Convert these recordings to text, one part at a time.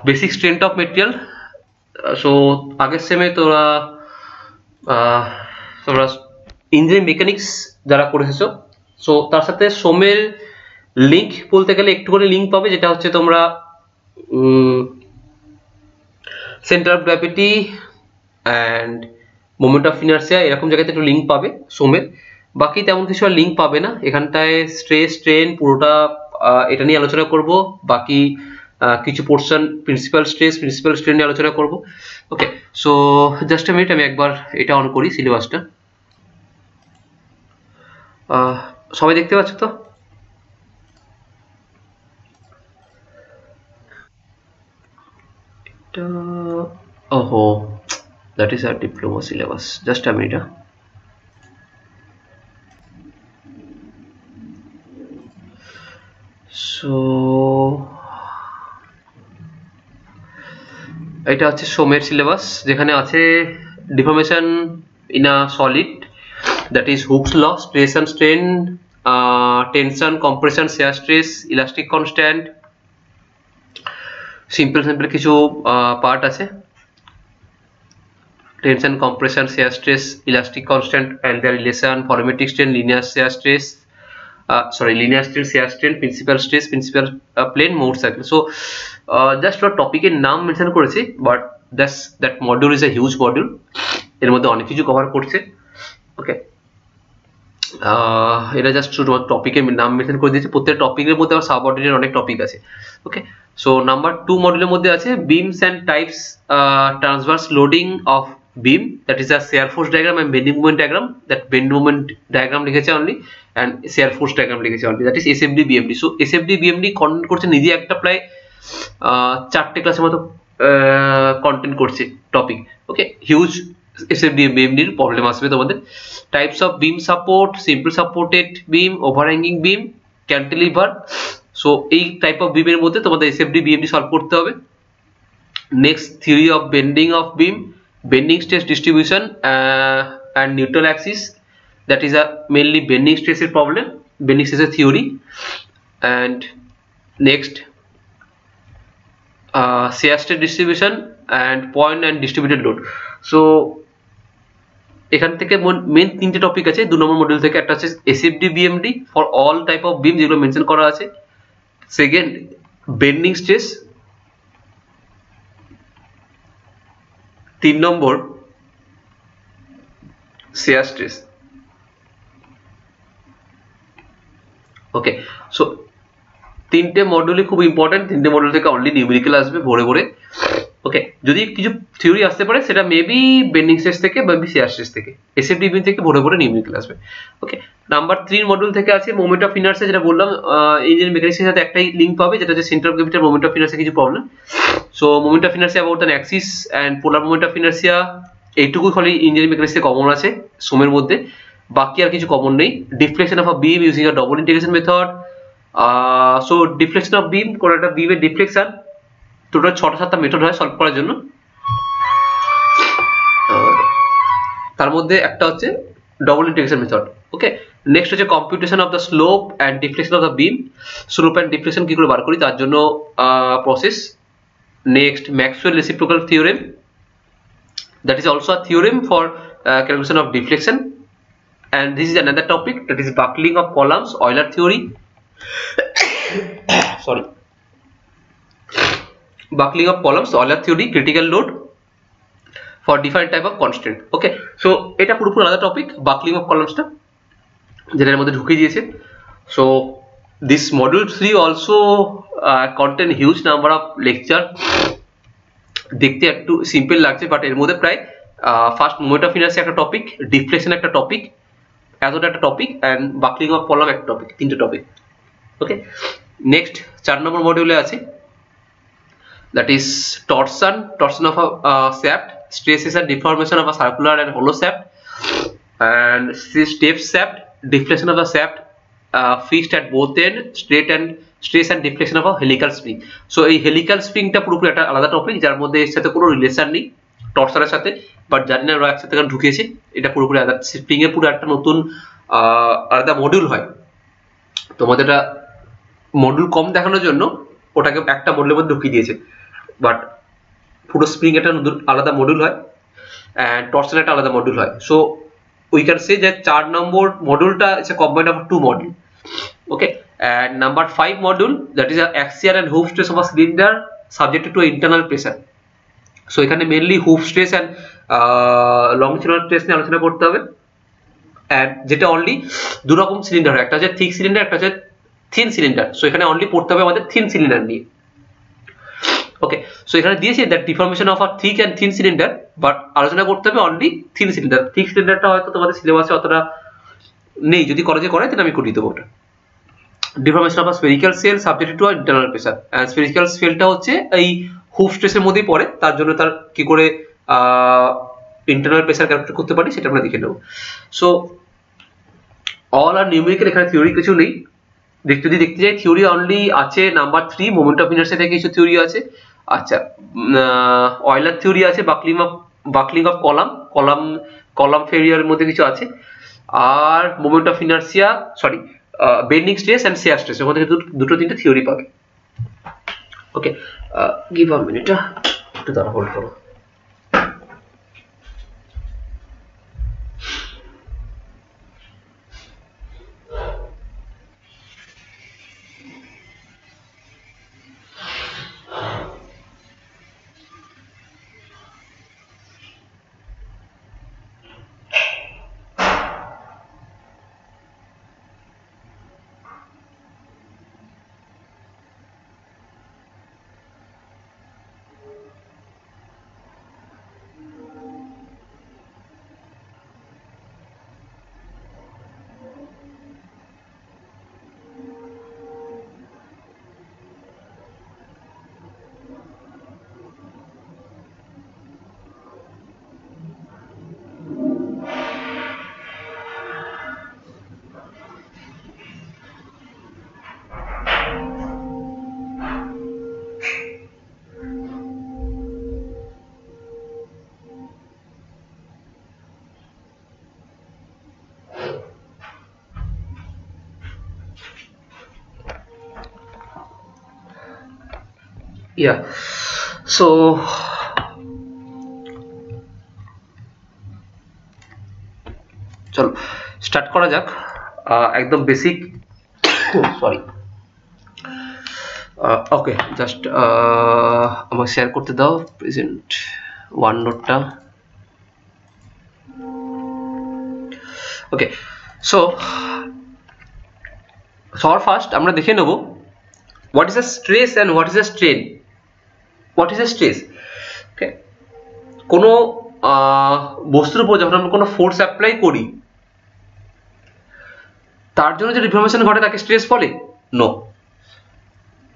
Basic strength of material. So আগের সেমে তোমরা engineering mechanics যারা করে এসেছো, সো তার সাথে সোমের লিঙ্ক বলতে গেলে একটুখানি লিঙ্ক পাবে, যেটা হচ্ছে তোমরা centre of gravity and moment of inertia এরকম জায়গাতে একটু লিঙ্ক পাবে সোমের। বাকি তেমন কিছু আর লিঙ্ক পাবে না। এখানটায় স্ট্রেস স্ট্রেন পুরোটা এটা নিয়ে আলোচনা করব। বাকি কিছু portion principal stress principal strain নিয়ে আলোচনা করব। ওকে, সো জাস্ট এ মিনিট, আমি একবার এটা অন করি সিলেবাসটা। সবাই দেখতে পাচ্ছ তো? ওহো, that is our diploma syllabus. Just a minute. So এটা হচ্ছে সোমের সিলেবাস, যেখানে আছে deformation in a solid, that is Hooke's law, stress and strain, tension, compression, shear stress, elastic constant, simple কিছু পার্ট আছে, tension, compression, shear stress, elastic constant and their relation, volumetric strain, linear shear stress, linear strain, shear strain, principal stress, principal plane, mode cycle. So just একটা টপিকের নাম mention করেছি, but that module is a huge module, এর মধ্যে অনেক কিছু cover করছে। ওকে, এটা জাস্ট শুধুমাত্র টপিকের নাম মেনশন করে দিয়েছি। প্রত্যেক টপিকের মধ্যে আবার সাবঅর্ডিনেট অনেক টপিক আছে। ওকে, সো নাম্বার 2 মডিউলের মধ্যে আছে beams and types, transverse loading of beam, that is a shear force diagram and bending moment diagram. That bend moment diagram লিখেছে only and shear force diagram লিখেছে only, that is SFD BMD. So SFD BMD content করছে নিজে একটা প্রায় 4টে ক্লাসের মতো content করছে topic. Okay, huge SFD BMD এর প্রবলেম আসবে তোমাদের। Types of beam support, simple supported beam, overhanging beam, cantilever. So এই টাইপ অফ বিমের মধ্যে তোমাদের SFD BMD সলভ করতে হবে। Next, theory of bending of beam, bending stress distribution and neutral axis, that is a mainly bending stress problem, bending stress theory. And next, shear stress distribution and point and distributed load. So এখান থেকে main 3টে topic আছে 2 নম্বর module থেকে। একটা হচ্ছে SFD BMD for all type of বিম, যেগুলো mention করা আছে। Second, bending stress. 3 নম্বর, shear stress. ওকে, সো 3টে মডিউলই খুব ইম্পর্টেন্ট। 3টে মডিউল থেকে অনলি নিউমেরিক্যাল আসবে ভরে ভরে। ওকে, যদি কিছু থিওরি আসতে পারে সেটা মেবি বেন্ডিং স্ট্রেস থেকে বা শিয়ার স্ট্রেস থেকে, SFD BMD থেকে ভরে ভরে নিউমেরিক্যাল আসবে। ওকে, নাম্বার 3 মডিউল থেকে আছে মোমেন্ট অফ ইনার্সিয়া, যেটা বললাম ইঞ্জিনিয়ারিং মেকানিক্সের সাথে একটাই লিঙ্ক পাবে, যেটা হচ্ছে সেন্টার অফ গ্র্যাভিটি আর মোমেন্ট অফ ইনার্সিয়া কিছু problem. So moment of inertia about an axis and polar moment of inertia, এইটুকু খালি ইঞ্জিনিয়ারিং মেকানিক্সে কমন আছে সোমের মধ্যে, বাকি আর কিছু কমন নেই। Deflection of a beam using a double integration method. So deflection of বিম, কোন একটা বিমের ডিফ্লেকশন, টোটাল 6টা-7টা মেথড হয় সলভ করার জন্য। তার মধ্যে একটা হচ্ছে ডবল ইন্টিগ্রেশন মেথড। ওকে, নেক্সট হচ্ছে computation of the slope and deflection of the beam, slope and deflection কি করে বার করি তার জন্য process. Next, Maxwell reciprocal theorem, that is also a theorem for calculation of deflection. And this is another topic, that is buckling of columns, Euler theory. Sorry, buckling of columns, Euler theory, critical load for different type of constant. Okay, so এটা পুরোপুরি আলাদা topic, buckling of columns টা যেটার মধ্যে ঢুকিয়ে দিয়েছে। So this module 3 also contain huge number of lecture. দেখতে একটু সিম্পল লাগছে, বাট এর মধ্যে প্রায় ফার্স্ট মোমেন্ট অফ ইনার্সিয়া একটা টপিক, ডিফ্লেকশন একটা টপিক, এতটা একটা topic, and buckling of column একটা টপিক, 3টে টপিক। ওকে, নেক্সট 4 নম্বর মডিউলে আছে, that is torsion of a shaft, stresses and deformation of a circular and hollow shaft, and step shaft, deflection of the shaft fixed at both end, stress and deflection of a helical spring. So এই helical spring টা পুরোপুরি একটা আলাদা topic, যার মধ্যে এর সাথে কোনো রিলেশন নেই টর্সারের সাথে, বাট জানি না ওরা একসাথে ঢুকিয়েছে। এটা পুরোপুরি আলাদা, স্প্রিং এর পুরো একটা নতুন আলাদা মডিউল হয়। তোমাদের এটা মডিউল কম দেখানোর জন্য ওটাকে একটা মডেলের মধ্যে ঢুকিয়ে দিয়েছে, বাট পুরো স্প্রিং একটা আলাদা মডিউল হয় অ্যান্ড টরসন একটা আলাদা মডিউল হয়। সো উই ক্যান সে যে 4 নম্বর মডিউলটা is a combined of 2 module. Okay, and number 5 module, that is a axial and hoof stress of a cylinder subjected to internal pressure. So এখানে mainly hoop stress and longitudinal stress নিয়ে আলোচনা করতে হবে, and যেটা only দু রকম cylinder, একটা হচ্ছে থিক সিলিন্ডার, একটা হচ্ছে থিন সিলিন্ডার। সো এখানে অনলি পড়তে হবে আমাদের থিন সিলিন্ডার নিয়ে। ওকে, সো এখানে দিয়েছে that deformation of a thick and thin cylinder, but আলোচনা করতে হবে অনলি থিন সিলিন্ডার। থিক সিলিন্ডারটা হয়তো তোমাদের সিলেবাসে অতটা নেই, যদি কলেজে করে তাহলে আমি করিয়ে দেবো ওটা। Deformation of a spherical shell subjected to internal pressure, spherical সেলটা হচ্ছে এই হুপ স্ট্রেসের মধ্যেই পড়ে, তার জন্য তার কি করে ইন্টারনাল প্রেসার ক্যালকুলেট করতে পারি সেটা আমরা দেখে নেব। সো অল আর নিউমেরিক্যাল, এখানে থিওরি কিছু নেই। যদি দেখতে যাই থিওরি অনলি আছে নাম্বার 3 মোমেন্ট অফ ইনার্সিয়া থেকে কিছু থিওরি আছে। আচ্ছা, অয়লার থিওরি আছে, বাকলিং অফ কলাম ফেরিয়ারের মধ্যে কিছু আছে, আর moment of inertia sorry bending stress and shear stress, এর মধ্যে দুটো তিনটে থিওরি পাবে। ওকে, গিভ আ মিনিট, একটু দাঁড়া, হোল্ড করো। Yeah, so চলো স্টার্ট করা যাক। একদম বেসিক, সরি, ওকে, জাস্ট আমাকে শেয়ার করতে দাও প্রেজেন্ট ওয়ান নোটটা। ওকে, সো সবার ফার্স্ট আমরা দেখে নেব what is a stress and what is a strain. What is a stress? Okay, কোনো বস্তুর উপর যখন আমরা কোনো ফোর্স অ্যাপ্লাই করি তার জন্য যে ডিফর্মেশন ঘটে তাকে স্ট্রেস বলে? নো।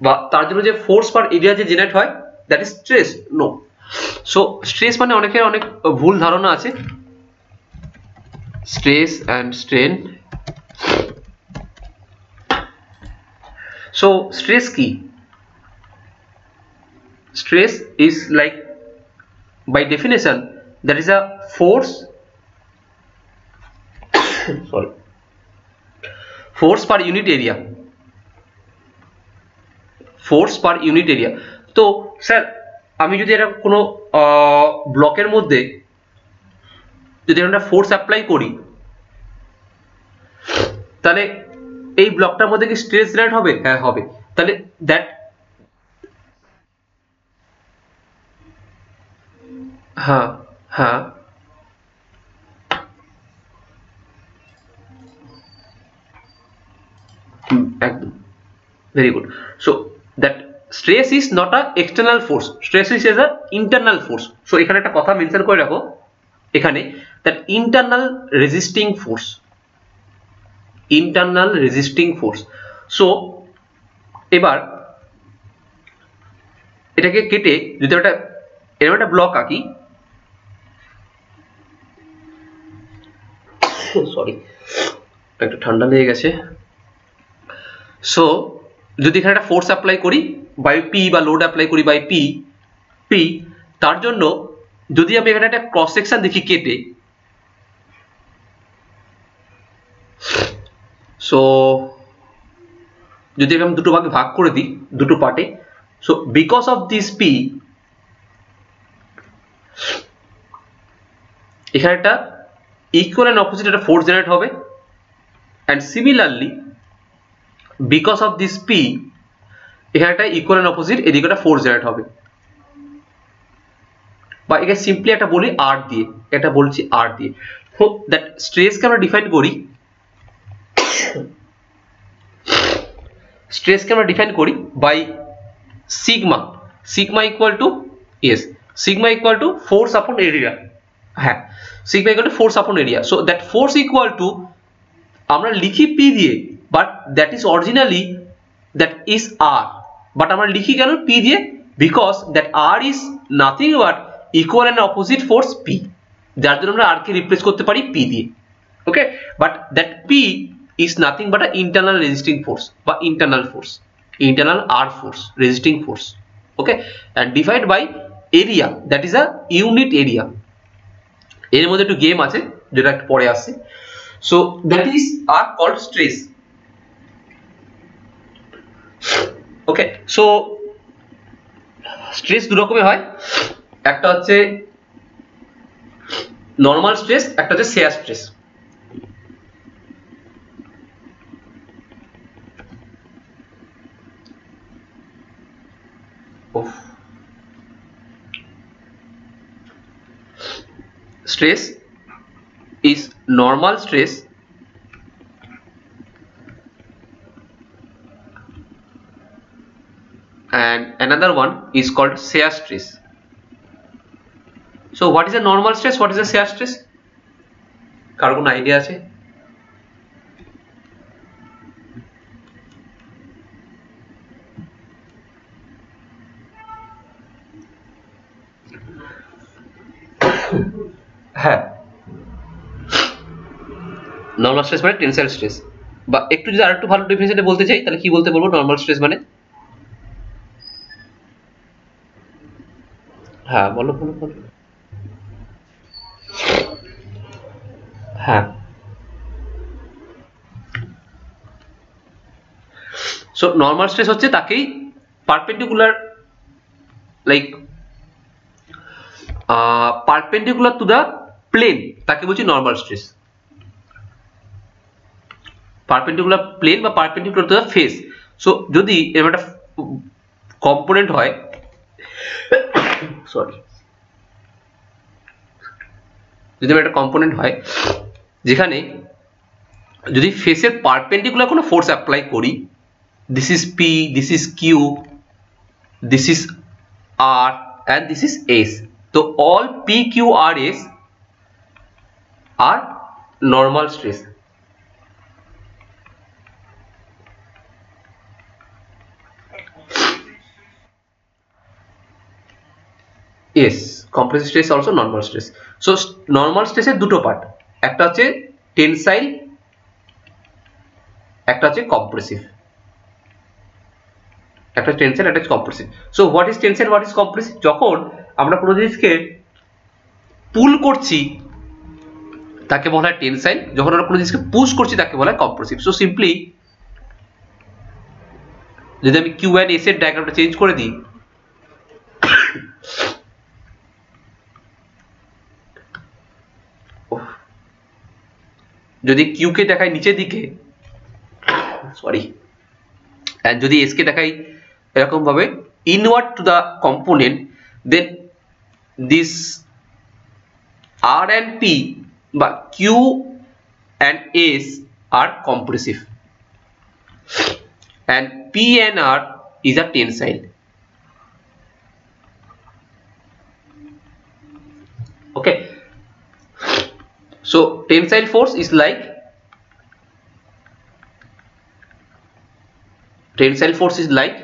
বা তার জন্য যে ফোর্স পার এরিয়া যে জেনারেট হয় that is stress? No. So stress মানে অনেকের অনেক ভুল ধারণা আছে, stress and strain. So stress কি? Stress is like, by definition, that is a force sorry, force per unit area, force per unit area। তো স্যার আমি যদি এটা কোনো ব্লকের মধ্যে যদি আমরা ফোর্স অ্যাপ্লাই করি তাহলে এই ব্লকটার মধ্যে কি স্ট্রেস জেনারেট হবে? হ্যাঁ হবে। তাহলে দ্যাট, হ্যাঁ হ্যাঁ, একদম, very good. So that stress is not a external force, stress is a internal force. So এখানে একটা কথা মেনশন করে রাখো এখানে, that internal resisting force, internal resisting force. So এবার এটাকে কেটে যদি একটা এরকম একটা ব্লক আঁকি, সরি একটু ঠান্ডা লেগে গেছে। সো যদি এখানে একটা ফোর্স অ্যাপ্লাই করি বাই পি বা লোড অ্যাপ্লাই করি বাই পি, তার জন্য যদি আমি এখানে একটা ক্রস সেকশন দেখি কেটে, সো যদি আমি দুটো ভাগে ভাগ করে দিই, দুটো পার্টে, So because of this P এখানে একটা ইকুয়াল এন্ড অপোজিট একটা ফোর্স জেনারেট হবে, and similarly because of this P এখানে একটা ইকুয়াল এন্ড অপোজিট এদিকে একটা ফোর্স জেনারেট হবে, বা একে সিম্পলি একটা বলি R দিয়ে, এটা বলছি R দিয়ে। সো দ্যাট স্ট্রেসকে আমরা ডিফাইন করি, স্ট্রেসকে আমরা ডিফাইন করি by sigma, sigma equal to yes, sigma equal to force upon area, হ্যাঁ sigma equal to force upon area. So that force equal to আমরা লিখি P দিয়ে, but that is originally that is R, but আমরা লিখি কেন P দিয়ে? Because that R is nothing but equal and opposite force P, যার জন্য আমরা R কে রিপ্লেস করতে পারি P দিয়ে। Okay, but that P is nothing but an internal resisting force বা internal force, internal R force, resisting force, okay, and divided by area, that is a unit area। এর মধ্যে একটু game আছে যেটা একটু পরে আসছে। so that is are called stress, okay। so stress দু রকমের হয়, একটা হচ্ছে নরমাল স্ট্রেস, একটা হচ্ছে shear stress। Stress is normal stress and another one is called shear stress। so what is a normal stress, what is a shear stress? কার কোনো idea আছে? হ্যাঁ, নরমাল স্ট্রেস মানে টেনসাইল স্ট্রেস, বা একটু যদি আরেকটু ভালো ডেফিনিশনে বলতে চাই তাহলে কি বলতে বলবো? নরমাল স্ট্রেস মানে, হ্যাঁ বলো বলো বলো। হ্যাঁ, সো নরমাল স্ট্রেস হচ্ছে তাকেই perpendicular, like perpendicular to the plane, তাকে বলছি নরমাল স্ট্রেস। পারপেন্ডিকুলার প্লেন বা perpendicular to the face. So যদি এরকম একটা কম্পোনেন্ট হয়, সরি, যদি একটা কম্পোনেন্ট হয় যেখানে যদি ফেসের পারপেন্ডিকুলার কোনো ফোর্স অ্যাপ্লাই করি, this is P, this is Q, this is R and this is S, so all P, Q, R, S are normal stress। yes, compressive stress also normal stress। so normal stress এর দুটো part, একটা হচ্ছে tensile, একটা হচ্ছে compressive, একটা tensile, একটা compressive. So what is tensile, what is compressive? যখন আমরা কোনো জিনিসকে পুল করছি তাকে বলা হয় টেনসাইল, যখন আমরা কোনো জিনিসকে পুশ করছি তাকে বলা হয় কম্প্রেসিভ। সো সিম্পলি যদি আমি Q and S এর ডায়াগ্রামটা চেঞ্জ করে দিই, যদি Q কে দেখাই নিচের দিকে, সরি, এন্ড যদি S কে দেখাই এরকম ভাবে inward to the component, then this R and P বা Q and S are compressive and P and R is a tensile। okay, so tensile force is like, tensile force is like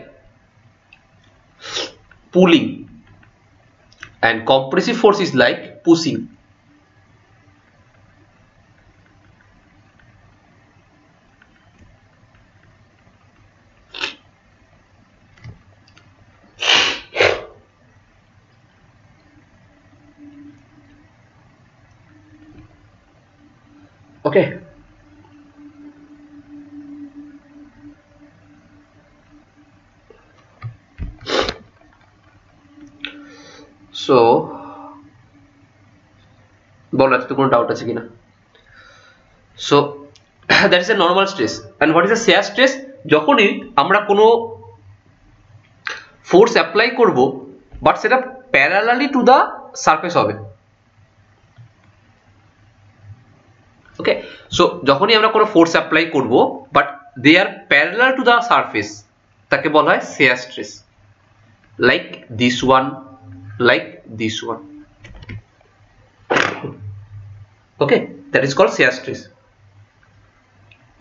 pulling and compressive force is like pushing। okay, so বলো এত কোনো doubt আছে কিনা? So that is a normal stress. And what is a shear stress? যখনই আমরা কোনো force apply করব but সেটা প্যারালালি টু দ্য সারফেস হবে। ওকে, সো যখনই আমরা কোনো ফোর্স অ্যাপ্লাই করব but they are parallel to the surface, তাকে বলা হয় shear stress. Like this one, like this one. Okay, that is called shear stress.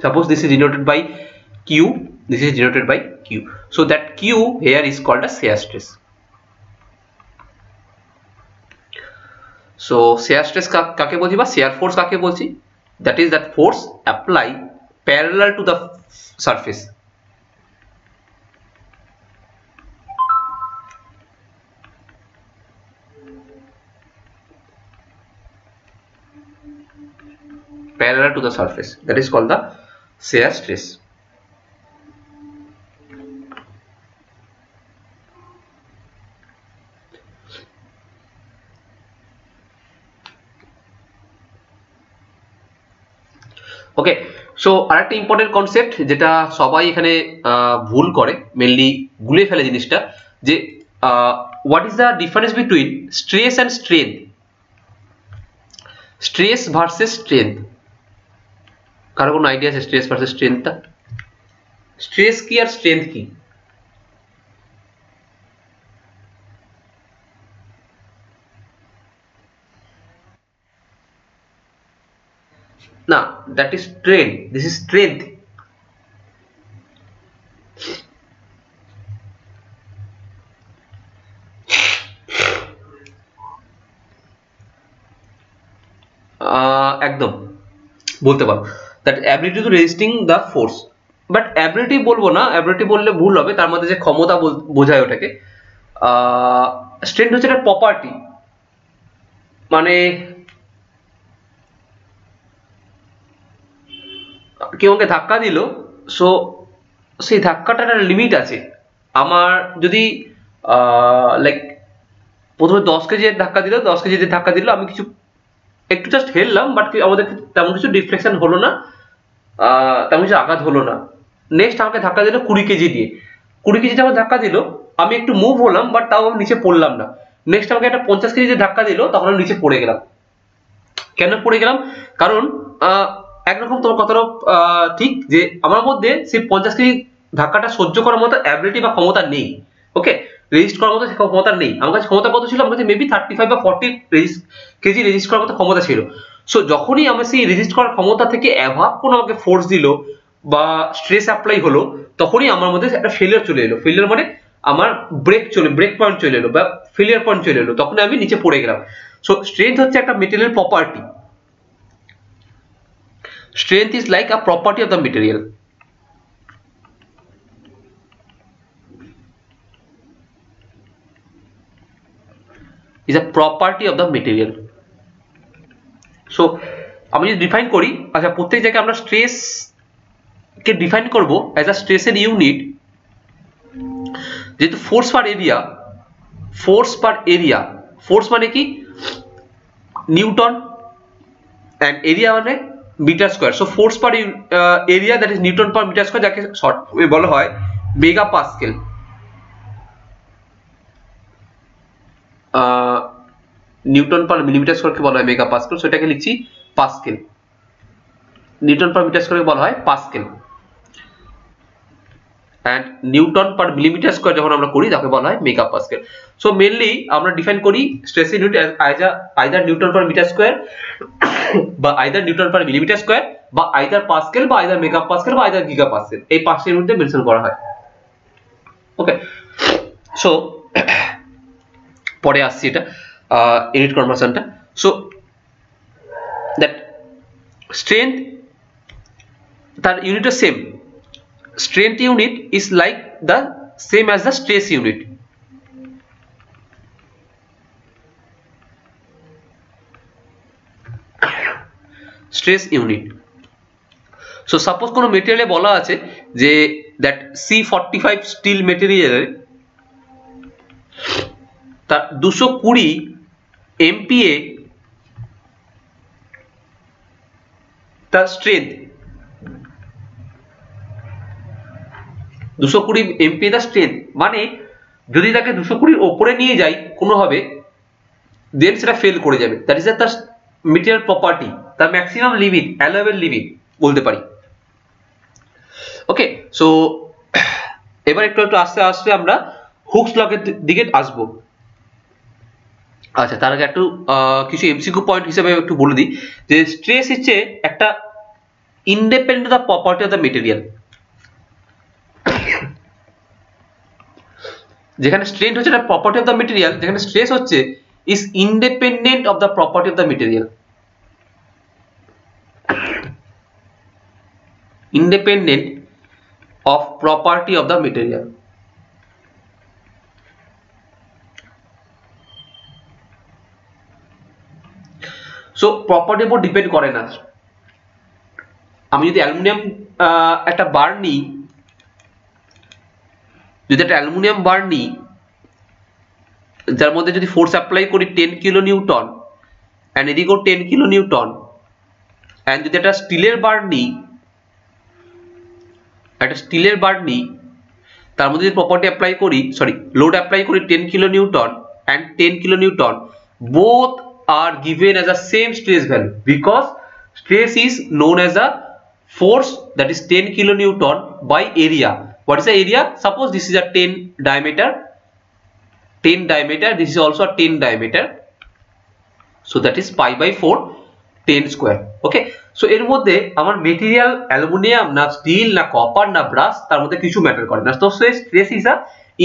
Suppose this is denoted by Q, this is denoted by Q, so that Q here is called as shear stress. So shear stress কাকে বলছি বা shear force কাকে বলছি? That is that force apply parallel to the surface. Parallel to the surface, that is called the shear stress. Okay, so আরেকটা important concept যেটা সবাই এখানে ভুল করে, মেনলি ভুলে ফেলে জিনিসটা, যে what is the difference between stress and strength, stress versus strength. কারো কোনো আইডিয়া আছে স্ট্রেস ভার্সেস স্ট্রেংথটা? স্ট্রেস কি আর স্ট্রেংথ কি? না, that is strain, this is strength. একদম বলতে পারো that ability to resisting the force, but ability বলবো না, অ্যাবিলিটি বললে ভুল হবে, তার মধ্যে যে ক্ষমতা বোঝায় ওটাকে। স্ট্রেংথ হচ্ছে একটা প্রপার্টি, মানে কেউ আমাকে ধাক্কা দিল, সো সেই ধাক্কাটার একটা লিমিট আছে। আমার যদি লাইক প্রথমে 10 কেজি ধাক্কা দিল, 10 কেজি ধাক্কা দিল, আমি কিছু একটু জাস্ট হেললাম, বাট আমাদের তেমন কিছু ডিফ্লেকশন হলো না, তেমন কিছু আঘাত হলো না। নেক্সট আমাকে ধাক্কা দিল 20 কেজি দিয়ে, 20 কেজি যখন ধাক্কা দিল আমি একটু মুভ হলাম, বাট তাও আমি নিচে পড়লাম না। নেক্সট আমাকে একটা 50 কেজি যে ধাক্কা দিল, তখন আমি নিচে পড়ে গেলাম। কেন পড়ে গেলাম? কারণ একরকম তোমার কথাটাও ঠিক, যে আমার মধ্যে সেই 50 কেজি ধাক্কাটা সহ্য করার মতো অ্যাবিলিটি বা ক্ষমতা নেই। ওকে, রেজিস্ট করার মতো ক্ষমতা নেই আমার কাছে। ক্ষমতা কত ছিল? আমার কাছে মেবি 35 বা 40 কেজি রেজিস্ট করার মতো ক্ষমতা ছিল। সো যখনই আমি সেই রেজিস্ট করার ক্ষমতা থেকে অ্যাভাব কোনো আমাকে ফোর্স দিল বা স্ট্রেস অ্যাপ্লাই হলো, তখনই আমার মধ্যে একটা ফেলিয়ার চলে এলো। ফেলিয়ার মানে আমার ব্রেক পয়েন্ট চলে এলো বা ফেলিয়ার পয়েন্ট চলে এলো, তখন আমি নিচে পড়ে গেলাম। সো স্ট্রেংথ হচ্ছে একটা material property. Strength is like a property of the material. Is a property of the material. So আমি যদি ডিফাইন করি, আচ্ছা প্রত্যেক জায়গায় আমরা স্ট্রেস কে ডিফাইন করব অ্যাজ আ স্ট্রেসের ইউনিট, যেহেতু ফোর্স পার এরিয়া, ফোর্স মানে কি? নিউটন, অ্যান্ড এরিয়া মানে metre square. So force per area, that is newton per metre square, যাকে শর্ট বলা হয় mega pascal. Newton per millimetre স্কয়ারকে বলা হয় মেগা পাস্কেল, সেটাকে লিখছি পাস্কেল। নিউটন পার মিটার স্কয়ারকে বলা হয় pascal, and newton per millimetre square যখন আমরা করি তাকে বলা হয় মেগা পাস্কেল। সো মেনলি আমরা ডিফাইন করি stress unit either newton per metre square, বা either newton per millimetre square, বা আইদার পাস্কেল, বা আইদার মেগা পাস্কেল, বা আইদার গিগা পাস্কেল। এই পাঁচটি ইউনিটে মেনশন করা হয়। ওকে, সো পরে আসছি এটা ইউনিট কনভার্সনটা। সো দ্যাট স্ট্রেংথ, তার ইউনিটও same. Strength unit is like the same as the stress unit. Stress unit. So suppose কোনো মেটেরিয়ালে বলা আছে যে that C45 স্টিল মেটেরিয়ালে, তার 220 MPa তার স্ট্রেংথ, 220 MPa তার স্ট্রেংথ, মানে যদি তাকে 220 ওপরে নিয়ে যাই কোনোভাবে, দেন সেটা ফেল করে যাবে। দ্যাট ইজ তার মেটেরিয়াল প্রপার্টি, তার ম্যাক্সিমাম লিমিট, অ্যালাউয়েবল লিমিট বলতে পারি। ওকে, সো এবার একটু একটু আস্তে আস্তে আমরা হুকস লকের দিকে আসবো। আচ্ছা, তার আগে একটু কিছু এমসিকিউ পয়েন্ট হিসেবে একটু বলে দিই যে স্ট্রেস হচ্ছে একটা independent of property of the material. যেখানে স্ট্রেন হচ্ছে একটা প্রপার্টি অফ দ্য মেটেরিয়াল, যেখানে স্ট্রেস হচ্ছে is independent of the property of the material. Independent of property of the material. So প্রপার্টির উপর ডিপেন্ড করে না। আমি যদি অ্যালুমিনিয়াম একটা বার নিই, যদি একটা অ্যালুমিনিয়াম বার নিই যার মধ্যে যদি ফোর্স অ্যাপ্লাই করি 10 কিলো নিউটন অ্যান্ড এদিকেও 10 কিলো নিউটন, অ্যান্ড যদি একটা স্টিলের বার নিই, একটা স্টিলের বার নিই তার মধ্যে যদি প্রপার্টি অ্যাপ্লাই করি, সরি লোড অ্যাপ্লাই করি 10 kilo Newton and 10 kilo Newton, both are given as a same stress value because stress is known as a force, that is 10 kilonewton by area. What is the area? Suppose this is a 10 diameter, this is also a 10 diameter, so that is pi by 4, 10 square. Okay, so এর মধ্যে আমার material aluminium না still না copper না brass, তার মধ্যে কিছু matter করে না। তো stress is a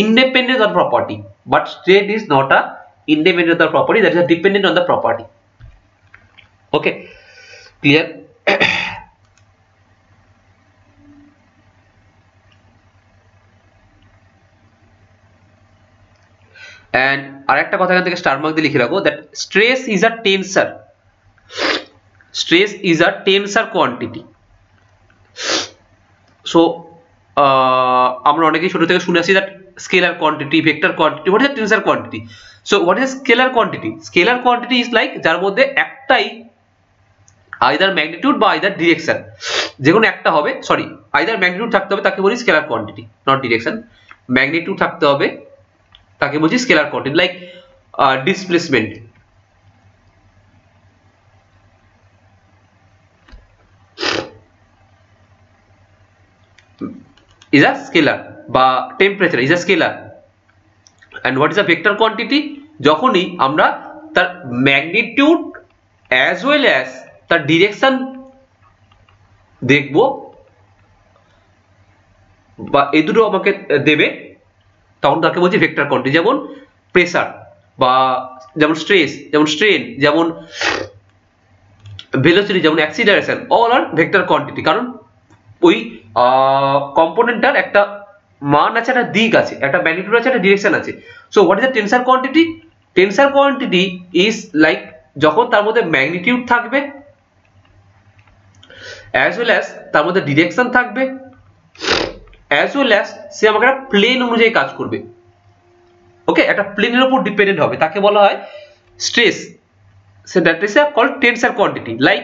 independent of the property, but strain is not a independent of the property, that is a dependent on the property. Okay, clear? and আরেকটা কথা এখান থেকে স্টার মার্ক দিয়ে লিখে রাখো, that stress is a tensor, stress is a tensor quantity. so আমরা অনেকেই ছোট থেকে শুনে আসি that scalar quantity, vector quantity, what is a tensor quantity? So what is a scalar quantity? Scalar quantity is like যার মধ্যে একটাই either magnitude বা either direction, যে কোনো একটা হবে, সরি either magnitude থাকতে হবে তাকে বলি scalar quantity, not direction, magnitude থাকতে হবে তাকে বলছি scalar quantity, like displacement is a scalar বা temperature is a scalar. and what is a vector quantity? যখনই আমরা তার ম্যাগনিটিউড as well as তার ডিরেকশন দেখব বা এই দুটো আমাকে দেবে, তখন তাকে বলছি ভেক্টর কোয়ান্টিটি। যেমন প্রেসার বা যেমন স্ট্রেস, যেমন স্ট্রেন, যেমন ভেলোসিটি, যেমন অ্যাক্সিলারেশন, অল আর ভেক্টর কোয়ান্টিটি। কারণ ওই কম্পোনেন্টটার একটা মান আছে, একটা দিক আছে, একটা ম্যাগনিটিউড আছে, একটা ডিরেকশন আছে। So what is the tensor quantity? Tensor quantity is like যখন তার মধ্যে ম্যাগনিটিউড থাকবে অ্যাজ ওয়েল অ্যাজ তার মধ্যে ডিরেকশন থাকবে, অ্যাজ ওয়েল অ্যাজ সে আমাকে একটা প্লেন অনুযায়ী কাজ করবে। ওকে, একটা প্লেনের উপর ডিপেন্ডেন্ট হবে, তাকে বলা হয় stress. So that is called tensor quantity. Like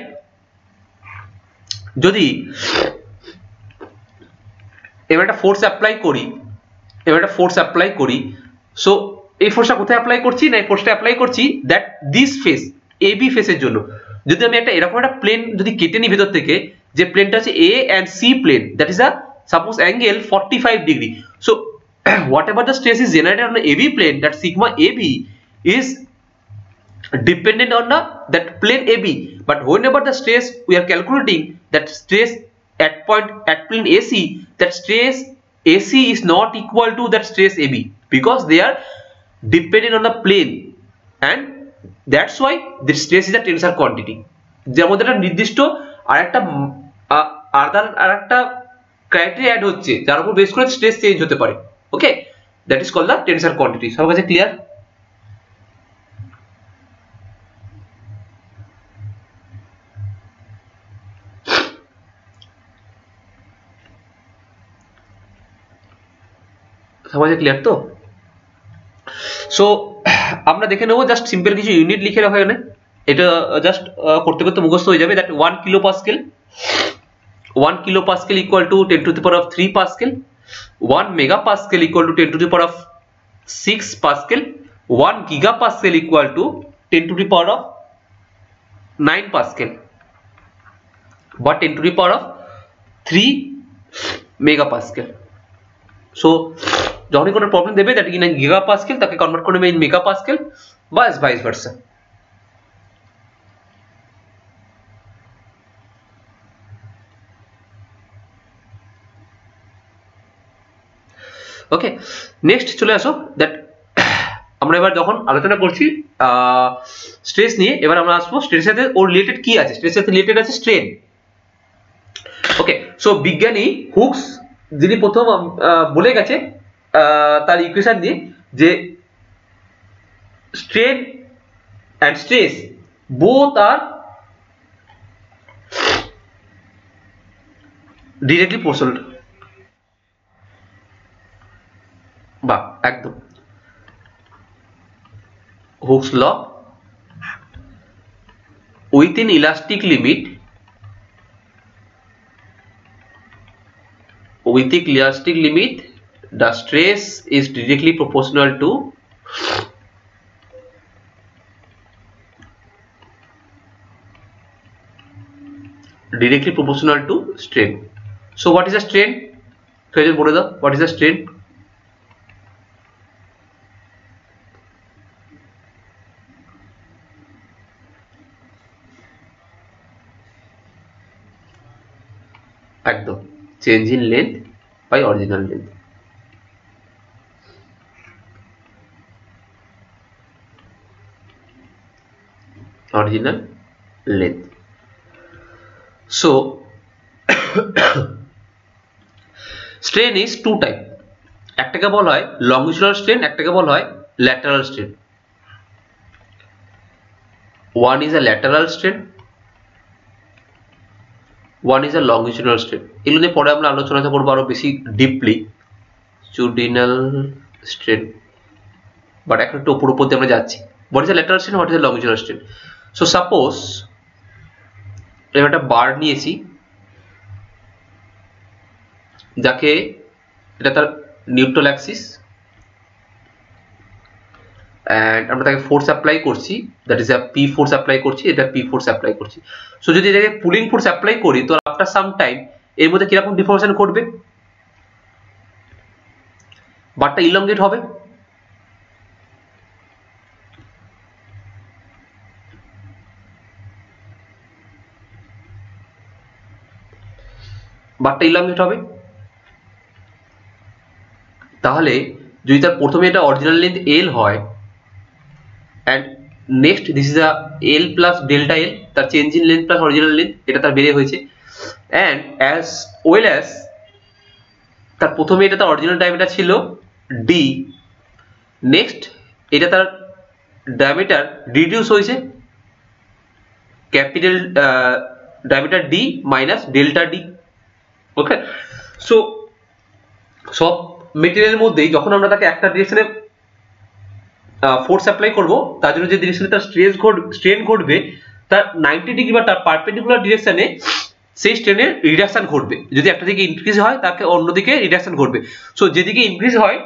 যদি এবার একটা ফোর্স অ্যাপ্লাই করি, সো এই ফোর্সটা কোথায় অ্যাপ্লাই করছি না, এই ফোর্সটা অ্যাপ্লাই করছি দ্যাট দিস ফেস, এবি ফেসের জন্য। যদি আমি একটা এরকম একটা প্লেন যদি কেটে নিই ভেতর থেকে, যে প্লেনটা হচ্ছে A and C plane, that is a suppose angle 45 degree. So whatever the stress is generated on the AB plane, that sigma AB is dependent on that plane AB. But whenever the stress we are calculating that stress at plane AC, that stress AC is not equal to that stress AB because they are dependent on the plane, and that's why the stress is a tensor quantity. যার মধ্যে একটা নির্দিষ্ট আরেকটা criteria add হচ্ছে যার উপর base করে stress change হতে পারে। Okay, that is called the tensor quantity. সবার কাছে ক্লিয়ার? সবার কাছে ক্লিয়ার তো? সো আমরা দেখে নেবো জাস্ট সিম্পল কিছু ইউনিট লিখে রাখো এখানে, এটা জাস্ট করতে করতে মুখস্থ হয়ে যাবে। That 1 kilopascal, 1 kilopascal equal to 10 to the power of 3 pascal, 1 megapascal equal to 10 to the power of 6 pascal, 1 gigapascal equal to 10 to the power of 9 pascal, but 10 to the power of 3 megapascal. So যখনই কোনো problem দেবে that in গিগাপাস্কেল তাকে convert করে নেবে in megapascal, বাস vice versa. Okay, next চলে আসো। That আমরা এবার যখন আলোচনা করছি স্ট্রেস নিয়ে, এবার আমরা আসবো স্ট্রেসের সাথে ওর রিলেটেড কি আছে। স্ট্রেসের সাথে রিলেটেড আছে স্ট্রেন। ওকে, সো বিজ্ঞানী হুকস যিনি প্রথম বলে গেছে তার ইকুয়েশন দিয়ে যে strain and stress both are directly proportional. বা একদম Hooke's law, within elastic limit, within elastic limit the stress is directly proportional to strain. So what is a strain? Kajal bole dao, what is a strain? একদম change in length by original length. Original length. So strain is two type, একটাকে বলা হয় longitudinal strain, একটাকে বলা হয় lateral strain. One is a lateral strain, one is a longitudinal strain. এগুলো নিয়ে পরে আমরা আলোচনা করবো আরো বেশি ডিপলি, longitudinal strain, বাট এখন একটু উপর দিয়ে আমরা যাচ্ছি। what is a lateral strain, what is a longitudinal strain? So suppose এবার একটা বার নিয়েছি যাকে এটা তার নিউট্রাল অ্যাক্সিস, and আমরা তাকে ফোর্স অ্যাপ্লাই করছি, that is a P force apply করছি, এটা পি ফোর্স অ্যাপ্লাই করছি। সো যদি এটাকে পুলিং ফোর্স অ্যাপ্লাই করি তো আফটার সাম টাইম এর মধ্যে কিরকম ডিফর্মেশন ঘটবে, বারটা ইলংগেট হবে, বারটা ইলংগেট হবে। তাহলে যদি তার প্রথমে এটা অরিজিনাল লেন্থ এল হয়, and next this is a L plus delta L, তার change in length plus original length, এটা তার বেড়ে হয়েছে, and as well as তার প্রথমে এটা তার অরিজিনাল ডায়ামিটার ছিল D, নেক্সট এটা তার ডায়ামিটার রিডিউস হয়েছে capital diameter D minus delta D। ওকে, সো সব মেটেরিয়ালের মধ্যেই যখন আমরা তাকে একটা ডিরেকশনে ফোর্স অ্যাপ্লাই করবো, তার জন্য যে ডিরেকশনে তার স্ট্রেন ঘটবে তার 90 ডিগ্রি বা তার পারপেন্ডিকুলার ডিরেকশনে সেই স্ট্রেনের রিডাকশন ঘটবে। যদি একটা দিকে ইনক্রিজ হয় তাকে অন্যদিকে রিডাকশন ঘটবে। সো যেদিকে ইনক্রিজ হয়,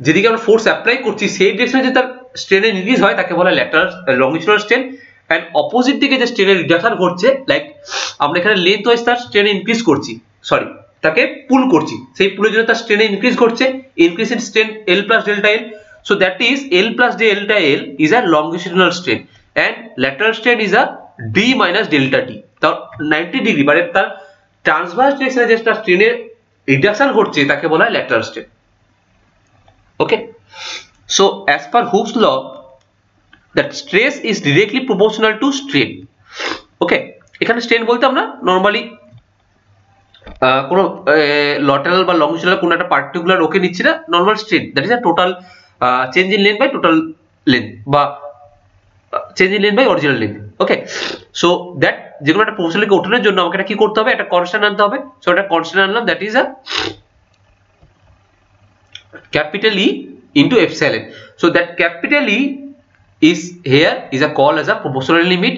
যেদিকে আমরা ফোর্স অ্যাপ্লাই করছি সেই ডিরেকশনে যদি তার স্ট্রেনের ইনক্রিজ হয় তাকে বলা হয় ল্যাটারাল লংজিচুডাল স্ট্রেন, এন্ড অপোজিট দিকে যে স্ট্রেনের রিডাকশন ঘটছে, লাইক আমরা এখানে লেন্থ ওয়াইজ তার স্ট্রেন ইনক্রিজ করছি, সরি তাকে পুল করছি, সেই পুলের জন্য তার স্ট্রেন ইনক্রিজ ঘটছে, increase in strain L plus delta L, so that is L plus delta L is a longitudinal strain and lateral strain is a D minus delta D. তার 90 degree মানে তার ট্রান্সভার্স ডিরেকশনে যে তার স্ট্রেনের reduction ঘটছে তাকে বলা হয় lateral strain. Okay, so as per Hooke's law that stress is directly proportional to strain. ওকে, এখানে স্ট্রেন বলতে আমরা নরমালি কোনো ল্যাটারাল বা লংজিচুডাল কোনো একটা পার্টিকুলার ওকে নিচ্ছি না, normal strain that is a total change in length by total length বা change in length by original length. Okay, so that যে কোনো একটা প্রপোর্শনালকে ওঠানোর জন্য আমাকে এটা কি করতে হবে, একটা কনস্ট্যান্ট আনতে হবে। সো একটা কনস্ট্যান্ট আনলাম, that is a capital E into epsilon. So that capital E is here is a called as a proportional limit.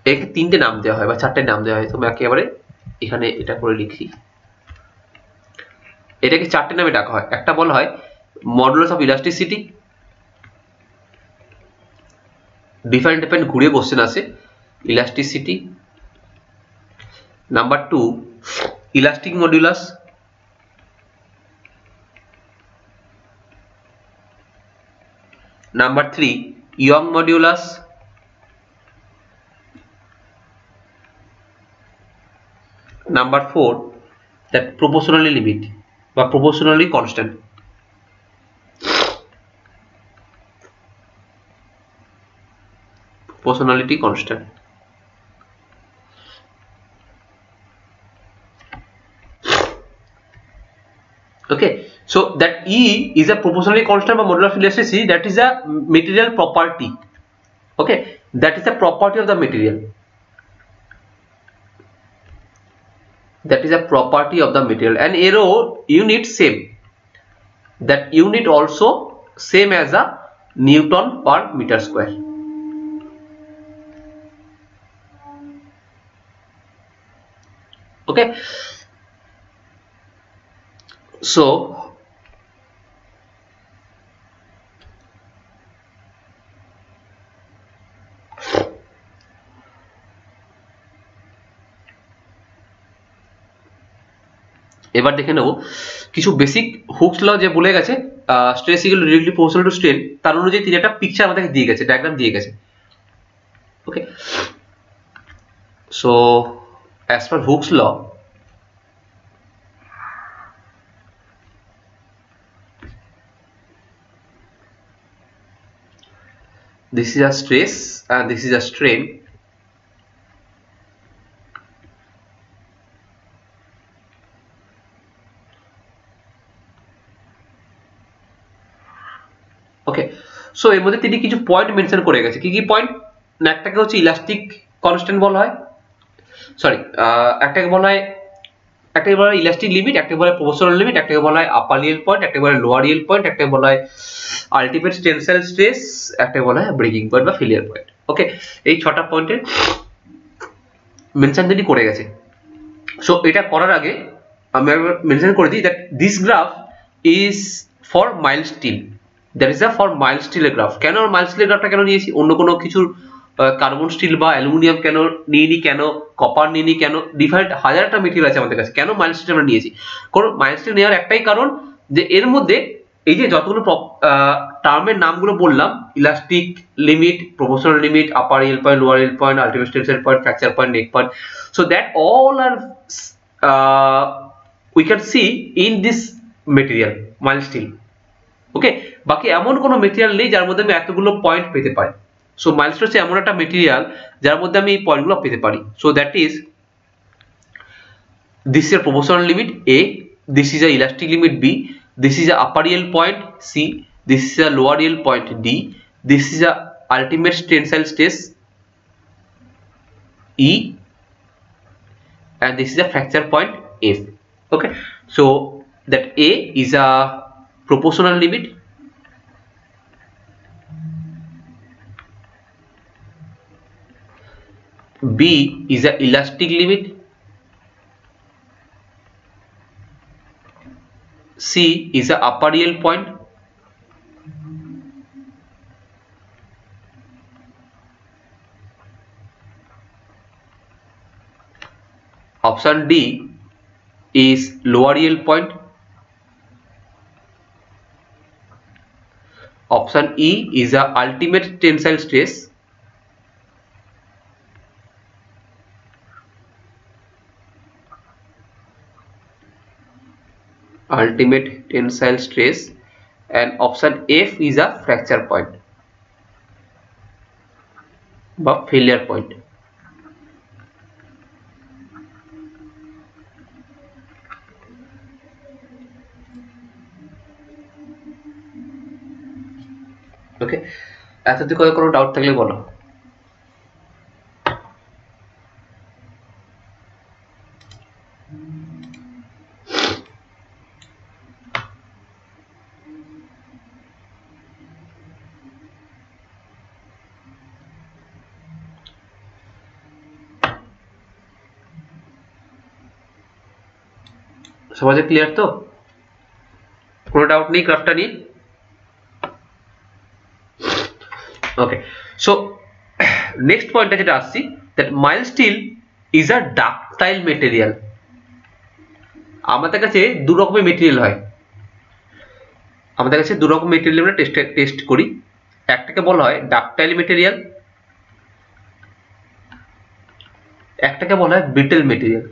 একে তিনটে নাম দেওয়া হয় বা চারটে নাম দেওয়া হয়, তো আমি একেবারে এখানে এটা করে লিখি। এটাকে চারটে নামে ডাকা হয়। একটা বলা হয় modulus of elasticity, different different ঘুরে কোশ্চেন আসে, elasticity. Number 2 elastic modulus, number 3 young modulus, number 4 that proportionally limit বা proportionally constant. Proportionality constant. Okay, so that E is a proportionally constant by modulus of elasticity, that is a material property. Okay, that is a property of the material. That is a property of the material, and arrow unit same. That unit also same as a Newton per meter square. Okay, so এবার দেখে নেব কিছু basic hooks ল যে বলে গেছে, stress equal directly proportional to strain, তার অনুযায়ী তিনি একটা পিকচার আমাদেরকে দিয়ে গেছে, ডায়াগ্রাম দিয়ে গেছে। Okay, so as per Hooke's law, this is a stress and this is a strain. Okay, so এর মধ্যে তিনি কিছু পয়েন্ট মেনশন করে গেছে। কি কি পয়েন্ট না, একটাকে হচ্ছে ইলাস্টিক কনস্ট্যান্ট বলা হয়, সরি একটাকে বলা হয় ইলাস্টিক লিমিট, একটাকে বলা হয় প্রপোর্শনাল লিমিট, একটাকে বলা হয় আপার রিয়েল পয়েন্ট, একটাকে বলা হয় লোয়ার রিয়েল পয়েন্ট, একটাকে বলা হয় আলটিমেট টেনসাইল স্ট্রেস, একটাকে বলা হয় ব্রেকিং পয়েন্ট বা ফেলিয়ার পয়েন্ট। ওকে, এই 6টা পয়েন্টের মেনশন তিনি করে গেছে। সো এটা করার আগে আমি একবার মেনশন করে দিই that this graph is for mild still, that is a for mild স্টিলের গ্রাফ। কেন মাইল্ড স্টিলের গ্রাফটা কেন নিয়েছি, অন্য কোনো কিছুর কার্বন স্টিল বা অ্যালুমিনিয়াম কেন নিইনি, কেন কপার নিইনি, কেন ডিফারেন্ট হাজারটা মেটেরিয়াল আছে আমাদের কাছে, কেন মাইল্ড স্টিল আমরা নিয়েছি? কারণ মাইল্ড স্টিল নেওয়ার একটাই কারণ যে এর মধ্যে এই যে যতগুলো টার্মের নামগুলো বললাম, elastic limit, proportional limit, upper real point, lower real point, ultimate tensile point, fracture point, neck point, so that all are we can see in this material mild steel. ওকে, বাকি এমন কোনো মেটেরিয়াল নেই যার মধ্যে আমি এতগুলো পয়েন্ট পেতে পারি। সো মাইল্ড স্টিল হচ্ছে এমন একটা মেটেরিয়াল যার মধ্যে আমি এই পয়েন্টগুলো পেতে পারি। So that is this is a proportional limit A, this is a elastic limit B, this is a upper real point C, this is a lower real point D, this is a ultimate tensile stress E, and this is a fracture point F. Okay, so that A is a proportional limit, B is a elastic limit, C is a upper real point, option D is lower real point, option E is a ultimate tensile stress, ultimate tensile stress, and option F is a fracture point বা failure point. ওকে, এতদিন কোনো doubt থাকলে বলো। সমাজে clear তো, কোনো doubt নেই গ্রাফটা নিয়ে? ওকে, সো নেক্সট পয়েন্টটা যেটা আসছি, that mild still is a ductile material. আমাদের কাছে দু রকমের মেটেরিয়াল হয়, আমাদের কাছে দু রকম মেটেরিয়াল আমরা টেস্ট করি। একটাকে বলা হয় ডাকটাইল মেটেরিয়াল, একটাকে বলা হয় brittle material.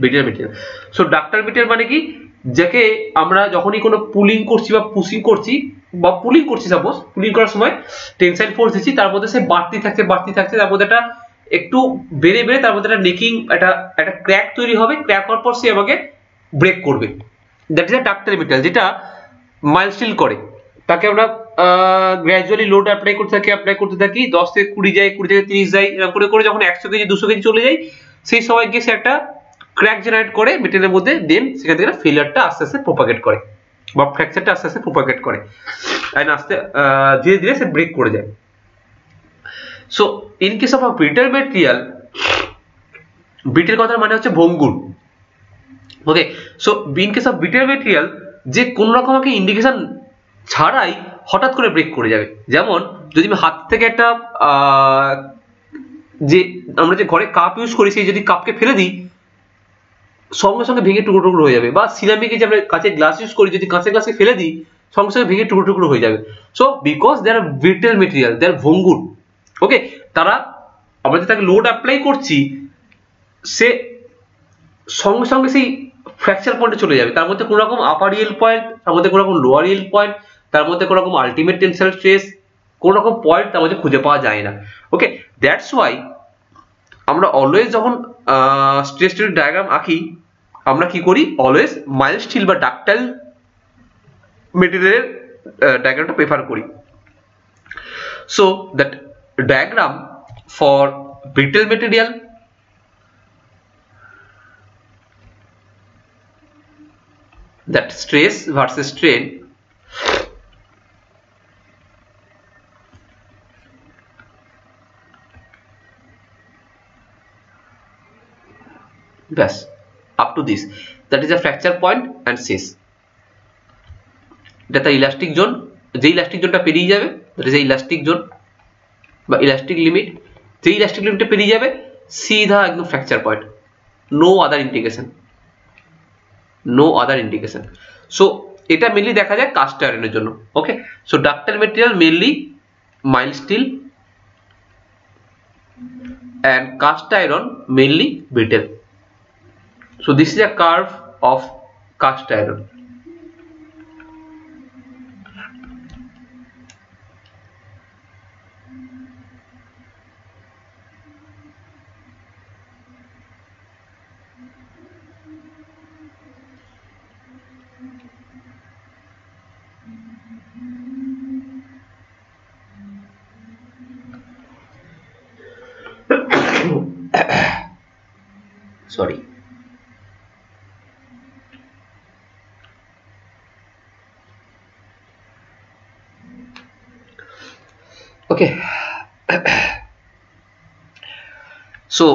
Brittle material, so ductile material মানে কি, যাকে আমরা যখনই কোনো পুলিং করছি বা পুশিং করছি বা পুলিং করছি, সাপোজ পুলিং করার সময় টেনসাইল ফোর্স দিচ্ছি, তার মধ্যে সে বাড়তি থাকছে, তার মধ্যে একটা একটু বেড়ে তার মধ্যে একটা নেকিং, একটা ক্র্যাক তৈরি হবে, ক্র্যাক হওয়ার পর সে আমাকে ব্রেক করবে। That is a ductile material, যেটা মাইল্ড স্টিল করে। তাকে আমরা গ্র্যাজুয়ালি লোড অ্যাপ্লাই করতে থাকি, 10 থেকে 20 যায়, 20 থেকে 30 যায়, এরকম করে করে যখন 100 কেজি 200 কেজি চলে যায়, সেই সময় গিয়ে সে একটা ক্র্যাক জেনারেট করে মেটেরিয়ালের মধ্যে, দেন সেখান থেকে ফেলিয়ারটা আস্তে আস্তে প্রপাগেট করে বা ফ্র্যাকচারটা আস্তে আস্তে প্রপাগেট করে, এন্ড আস্তে ধীরে ধীরে সে ব্রেক করে যায়। So in case of a brittle material, brittle কথার মানে হচ্ছে ভঙ্গুর। Okay, so in case of brittle material, যে কোন রকম আমাকে ইন্ডিকেশন ছাড়াই হঠাৎ করে ব্রেক করে যাবে। যেমন যদি আমি হাত থেকে একটা যে আমরা যে ঘরে কাপ ইউজ করি, সেই যদি কাপকে ফেলে দিই, সঙ্গে সঙ্গে ভেঙে টুকরো টুকরো হয়ে যাবে। বা সিরামিকে যে আমরা কাঁচের গ্লাস ইউজ করি, যদি কাঁচের গ্লাসকে ফেলে দিই, সঙ্গে সঙ্গে ভেঙে টুকরো টুকরো হয়ে যাবে। So because they are brittle material, they are ভঙ্গুর। ওকে, তারা আমরা যে তাকে লোড অ্যাপ্লাই করছি, সে সঙ্গে সঙ্গে সেই ফ্র্যাকচার পয়েন্টে চলে যাবে। তার মধ্যে কোনো রকম আপার রিয়েল পয়েন্ট, তার মধ্যে কোনো রকম লোয়ার রিয়েল পয়েন্ট, তার মধ্যে কোনো রকম আলটিমেট টেনসাইল স্ট্রেস, কোনো রকম পয়েন্ট তার মধ্যে খুঁজে পাওয়া যায় না। ওকে, দ্যাটস ওয়াই আমরা অলওয়েজ যখন স্ট্রেস ডায়াগ্রাম আঁকি, আমরা কি করি, অলওয়েজ মাইল্ড স্টিল বা ডাকটাইল মেটেরিয়ালের ডায়াগ্রামটা প্রেফার করি। So that diagram for brittle material, that stress versus strain, bas up to this, that is a fracture point and শেষ। এটা তার ইলাস্টিক জোন, যে ইলাস্টিক জোনটা পেরিয়ে যাবে, that is a elastic zone বা ইলাস্টিক লিমিট, যে ইলাস্টিক লিমিটটা পেরিয়ে যাবে সিধা একদম fracture point, no other indication, no other indication. So এটা মেনলি দেখা যায় কাস্ট আয়রনের জন্য। Okay, so ductile material mainly mild steel, and cast iron mainly brittle. So this is a curve of cast iron. Sorry. Okay. So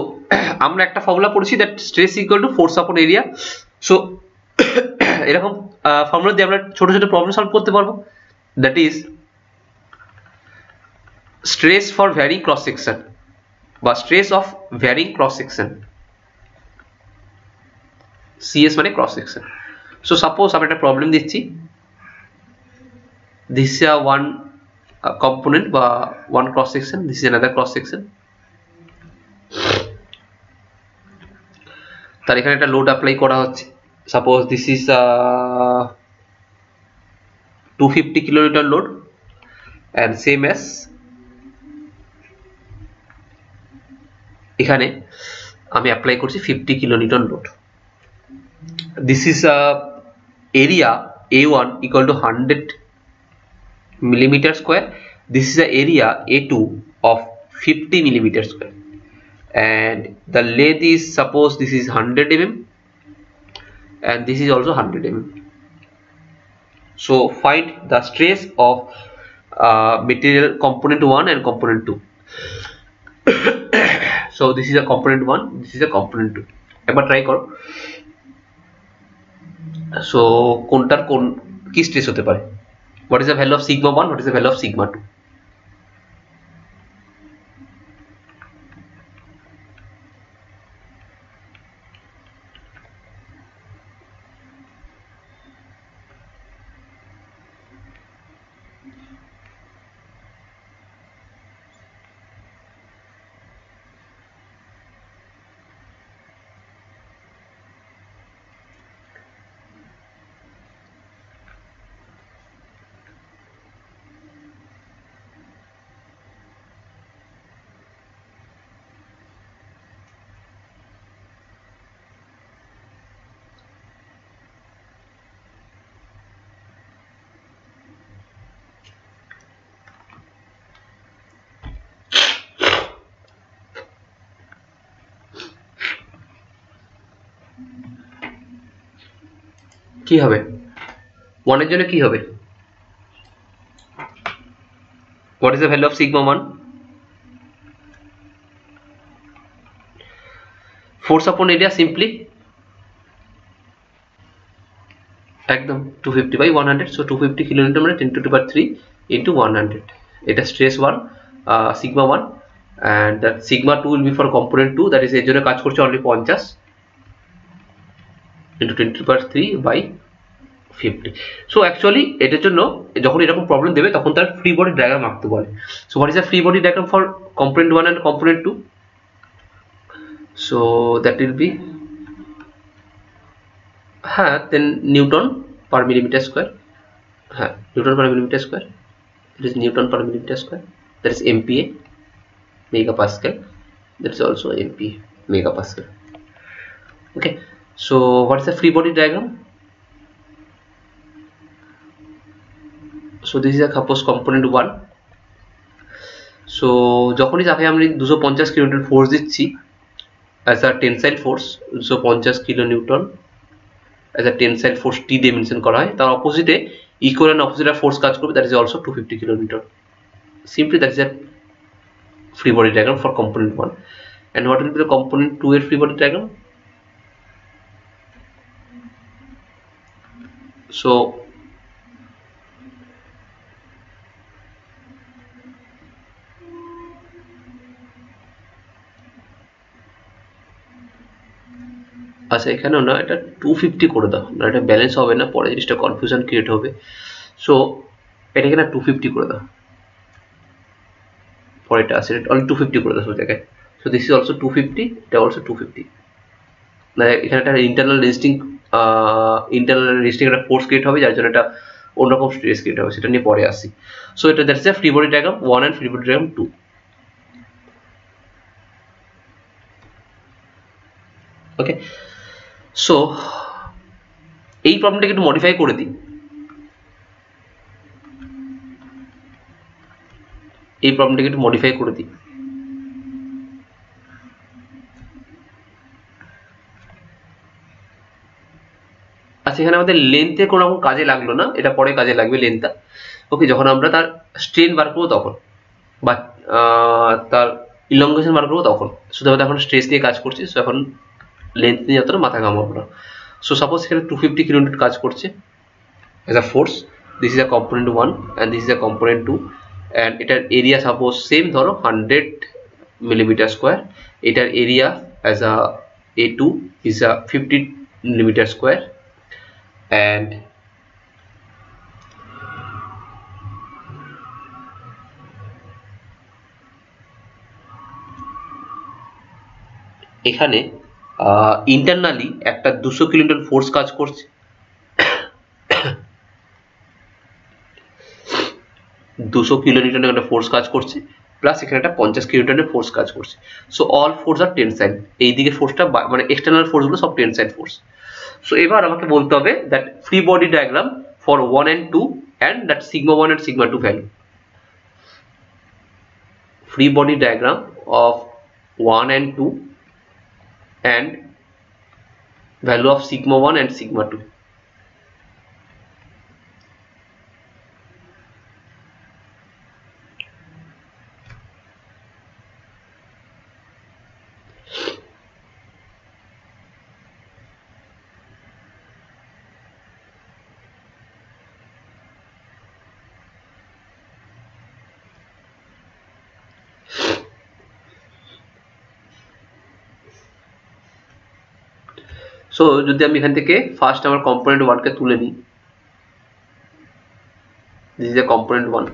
আমরা একটা formula পড়েছি, that stress equal to force upon area. So এরকম formula দিয়ে আমরা ছোট ছোট problem solve করতে পারবো। That is stress for varying cross section বা stress of varying cross section, CS মানে ক্রস সেকশন। সো সাপোজ আমি একটা প্রবলেম দিচ্ছি, দিস ইজ ওয়ান component বা one cross section, this is another cross section। তার এখানে একটা লোড অ্যাপ্লাই করা হচ্ছে, suppose this is 250 kilonewton load and same as এখানে আমি অ্যাপ্লাই করছি 50 kilonewton load. This is area A1 equal to 100 millimeter square. This is the area A2 of 50 millimeter square, and the length is, suppose this is 100 mm and this is also 100 mm. So find the stress of material component 1 and component 2. So this is a component 1, this is a component 2. একবার try করো। So কোনটার কোন কি stress হতে পারে? What is the value of sigma 1? What is the value of sigma 2? কি হবে 1 এর জন্য কি হবে? What is the value of sigma 1? Force upon area simply একদম 250 by 100, so 250 kilonewton মানে 10 to the power 3 into 100. এটা stress 1, sigma 1, and that sigma 2 will be for component 2, that is এর জন্য কাজ করছে only 50 into 10 to the power 3 by 50. So actually এটার জন্য যখন এরকম প্রবলেম দেবে তখন তার ফ্রি বডি ডায়াগ্রাম আঁকতে বলে। So what is the free body diagram for component 1 and component 2? So that will be 10 Newton per millimeter square. Newton per millimeter square. It is Newton per millimeter square. That is MPa, megapascal. That is also MPa, megapascal. Okay. So what is the free body diagram? So this is a suppose component 1. So যখনই তাকে আমরা 250 kilonewton force দিচ্ছি as a tensile force, 250 kilonewton as a tensile force T দিয়ে mention করা হয়, তার অপোজিটে equal and opposite force কাজ করবে, that is also 250 kilonewton. Simply that is a free body diagram for component 1. And what will be the component 2 এর free body diagram? So আচ্ছা এখানেও না এটা 250 করে দাও, না এটা ব্যালেন্স হবে না, পরে জিনিসটা কনফিউশন ক্রিয়েট হবে। সো এটাকে না 250 করে দাও, পরে এটা আছে অনলি 250 করে দাও সব জায়গায়। সো দিস ইজ অলসো 250, এটা অলসো 250। না এখানে একটা ইন্টারনাল রেজিস্টিং একটা ফোর্স ক্রিয়েট হবে, যার জন্য এটা অন্যরকম স্ট্রেস ক্রিয়েট হবে, সেটা নিয়ে পরে আসি। সো এটা that's a free body diagram 1 and free body diagram 2। Okay, so এই প্রবলেমটাকে একটু মডিফাই করে দিই। আচ্ছা এখানে আমাদের লেন্থে কোনো রকম কাজে লাগলো না, এটা পরে কাজে লাগবে লেন্থটা। ওকে, যখন আমরা তার স্ট্রেন বার করবো তখন, বা তার ইলংগেশন বার করবো তখন, শুধু আমরা এখন স্ট্রেস নিয়ে কাজ করছি, সো এখন লেন্থ নিয়ে যতটা মাথা ঘামাবো না। সো সাপোজ এখানে 250 কিলোনিউটন কাজ করছে as a force, this is a component 1 and this is a component 2, and এটার এরিয়া সাপোজ সেম ধরো 100 millimeter square, এটার area as a A2 is a 50 millimeter square, and এখানে ইন্টারনালি একটা 200 kilonewton force কাজ করছে, 200 কিলোনিউটনের একটা ফোর্স কাজ করছে, প্লাস এখানে একটা 50 কিলোনিউটনের ফোর্স কাজ করছে। সো অল ফোর্স আর টেনসাইল, এইদিকে ফোর্সটা মানে এক্সটার্নাল ফোর্সগুলো সব টেনসাইল ফোর্স। সো এবার আমাকে বলতে হবে that free body diagram for 1 and 2 and that sigma 1 and sigma 2 value. Free body diagram of 1 and 2 and value of sigma 1 and sigma 2. So যদি আমি এখান থেকে ফার্স্ট আমার কম্পোনেন্ট 1 কে তুলে নিই, দিস ইজ এ কম্পোনেন্ট 1,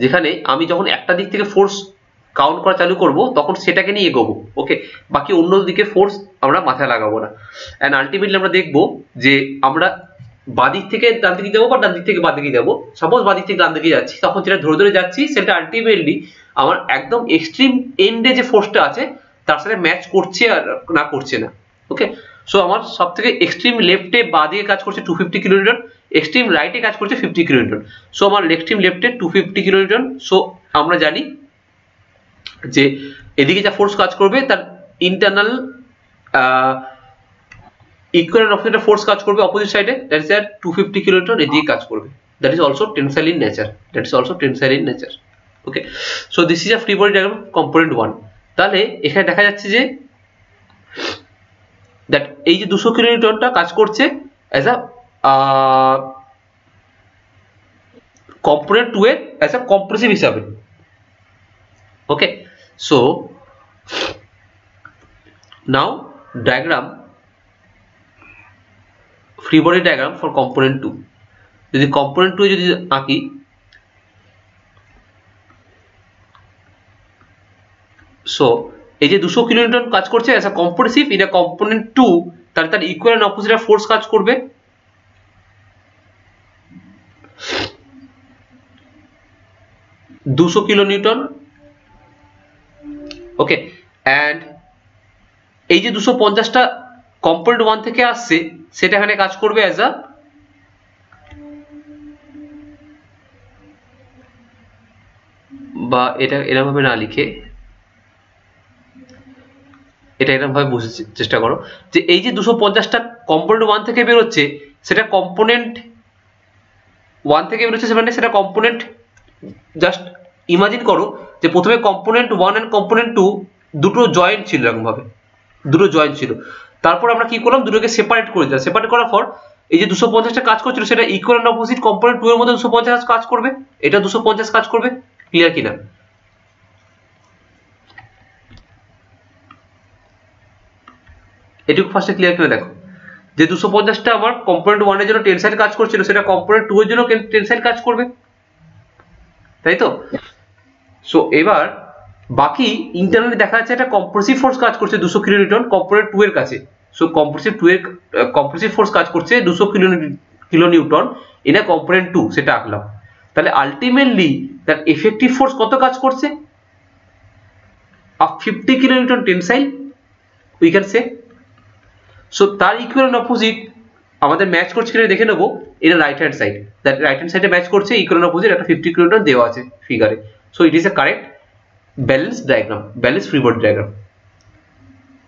যেখানে আমি যখন একটা দিক থেকে ফোর্স কাউন্ট করা চালু করব তখন সেটাকে নিয়ে এগোবো। ওকে, বাকি অন্য দিকে ফোর্স আমরা মাথায় লাগাবো না। অ্যান্ড আলটিমেটলি আমরা দেখবো যে আমরা বাদিক থেকে ডান দিকে যাবো বা ডান দিক থেকে বাদিকে যাবো। সাপোজ বাদিক থেকে ডান দিকে যাচ্ছি, তখন যেটা ধরে ধরে যাচ্ছি সেটা আলটিমেটলি আমার একদম এক্সট্রিম এন্ডে যে ফোর্সটা আছে তার সাথে ম্যাচ করছে আর না করছে না। ওকে, সো আমার সব থেকে এক্সট্রিম লেফটে বাদিকে কাজ করছে 250 কিলোনিউটন, এক্সট্রিম রাইটে কাজ করছে 50 কিলোনিউটন। সো আমার এক্সট্রিম লেফটে 250 কিলোনিউটন। সো আমরা জানি যে এদিকে যা ফোর্স কাজ করবে তার ইন্টারনাল ইকুয়ালেন্ট অপোজিট ফোর্স কাজ করবে অপোজিট সাইডে, দ্যাট ইজ 250 কিলোনিউটন এদিকে কাজ করবে। That is also tensile in nature. Okay, so this is a free body diagram component 1। তাহলে এখানে দেখা যাচ্ছে যে দ্যাট এই যে 200 কিলোনিউটনটা কাজ করছে অ্যাজ আ কম্পোনেন্ট 2 এর অ্যাজ আ কম্প্রেসিভ হিসাবে। Okay, so now diagram, free body diagram for component 2। যদি কম্পোনেন্ট 2 যদি আঁকি, সো এই যে 200 কিলোনিউটন কাজ করছে as a compressive in a component 2, তাহলে তার ইকুয়াল অপোজিট ফোর্স কাজ করবে 200 কিলোনিউটন। ওকে, অ্যান্ড এই যে 250টা কম্পোনেন্ট 1 থেকে আসছে সেটা এখানে কাজ করবে অ্যাজ আ বা এটা এরকম ভাবে না লিখে এটা এরকম ভাবে বুঝতে চেষ্টা করো যে এই যে 250টা কম্পোনেন্ট 1 থেকে বের হচ্ছে সেটা কম্পোনেন্ট 1 থেকে বের হচ্ছে, মানে সেটা কম্পোনেন্ট, জাস্ট ইমাজিন করো যে প্রথমে কম্পোনেন্ট 1 এন্ড কম্পোনেন্ট 2 দুটো জয়েন্ট ছিল, এরকম ভাবে দুটো জয়েন্ট ছিল। তারপর আমরা কি করলাম, দুটোকে সেপারেট করে দিলাম। সেপারেট করার পর এই যে 250টা কাজ করছিল সেটা ইকুয়াল এন্ড অপোজিট কম্পোনেন্ট 2 এর মধ্যে 250 কাজ করবে, এটা 250 কাজ করবে। ক্লিয়ার কিনা? এটুকু ফার্স্টে ক্লিয়ার করে দেখো যে 250টা আমার কম্পোনেন্ট 1 এর জন্য টেনসাইল কাজ করছিল, সেটা কম্পোনেন্ট 2 এর জন্য টেনসাইল কাজ করবে, তাই তো? সো এবার বাকি ইন্টারনালি দেখা যাচ্ছে একটা কম্প্রেসিভ ফোর্স কাজ করছে 200 কিলোনিউটন কম্পোনেন্ট 2 এর কাছে। সো কম্প্রেসিভ ফোর্স কাজ করছে 200 কিলোনিউটন এটা কম্পোনেন্ট 2, সেটা আঁকলাম। তাহলে আলটিমেটলি তার এফেক্টিভ ফোর্স কত কাজ করছে? 50 kilonewton tensile we can say. So তার ইকুয়াল অপোজিট আমাদের ম্যাচ করছে কিনা দেখে নেবো, এটা right hand side, that right hand সাইডে ম্যাচ করছে ইকুয়াল অপোজিট একটা 50 কিলোনিউটন দেওয়া আছে ফিগারে। So it is a correct balance diagram, balance free body diagram.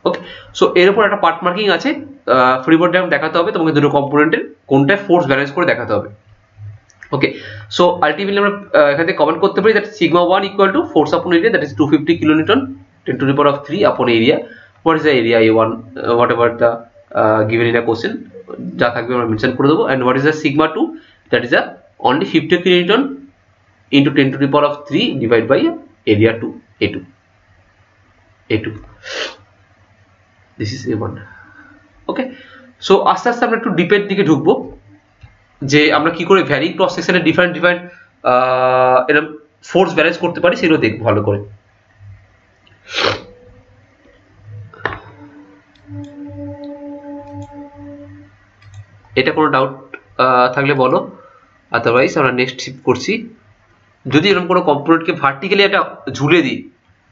Okay, so এর উপর একটা পার্ট মার্কিং আছে, ফ্রি বডি ডায়াগ্রাম দেখাতে হবে তোমাকে দুটো কম্পোনেন্টের কোনটায় ফোর্স ব্যালেন্স করে দেখাতে হবে। ওকে, সো আলটিমেটলি আমরা এখান থেকে কমেন্ট করতে পারি that sigma 1 equal to force upon area, that is 250 kilonewton 10 to the power of 3 upon area. What is the area A1, whatever the given in a question, যা থাকবে আমরা mention করে দেবো। and what is the sigma 2, that is a only 50 kilonewton into 10 to the power of 3 divided by area 2 A2. This is A1. Okay, so আস্তে আস্তে আমরা একটু ডিপের দিকে ঢুকবো যে আমরা কি করে ভ্যারিং ক্রস সেকশনে ডিফারেন্ট এরকম ফোর্স ব্যালেন্স করতে পারি সেগুলো দেখবো ভালো করে। এটা কোনো ডাউট থাকলে বলো, আদারওয়াইজ আমরা নেক্সট শিফট করছি। যদি এরকম কোনো কম্পোনেন্টকে ভার্টিক্যালি একটা ঝুলে দিই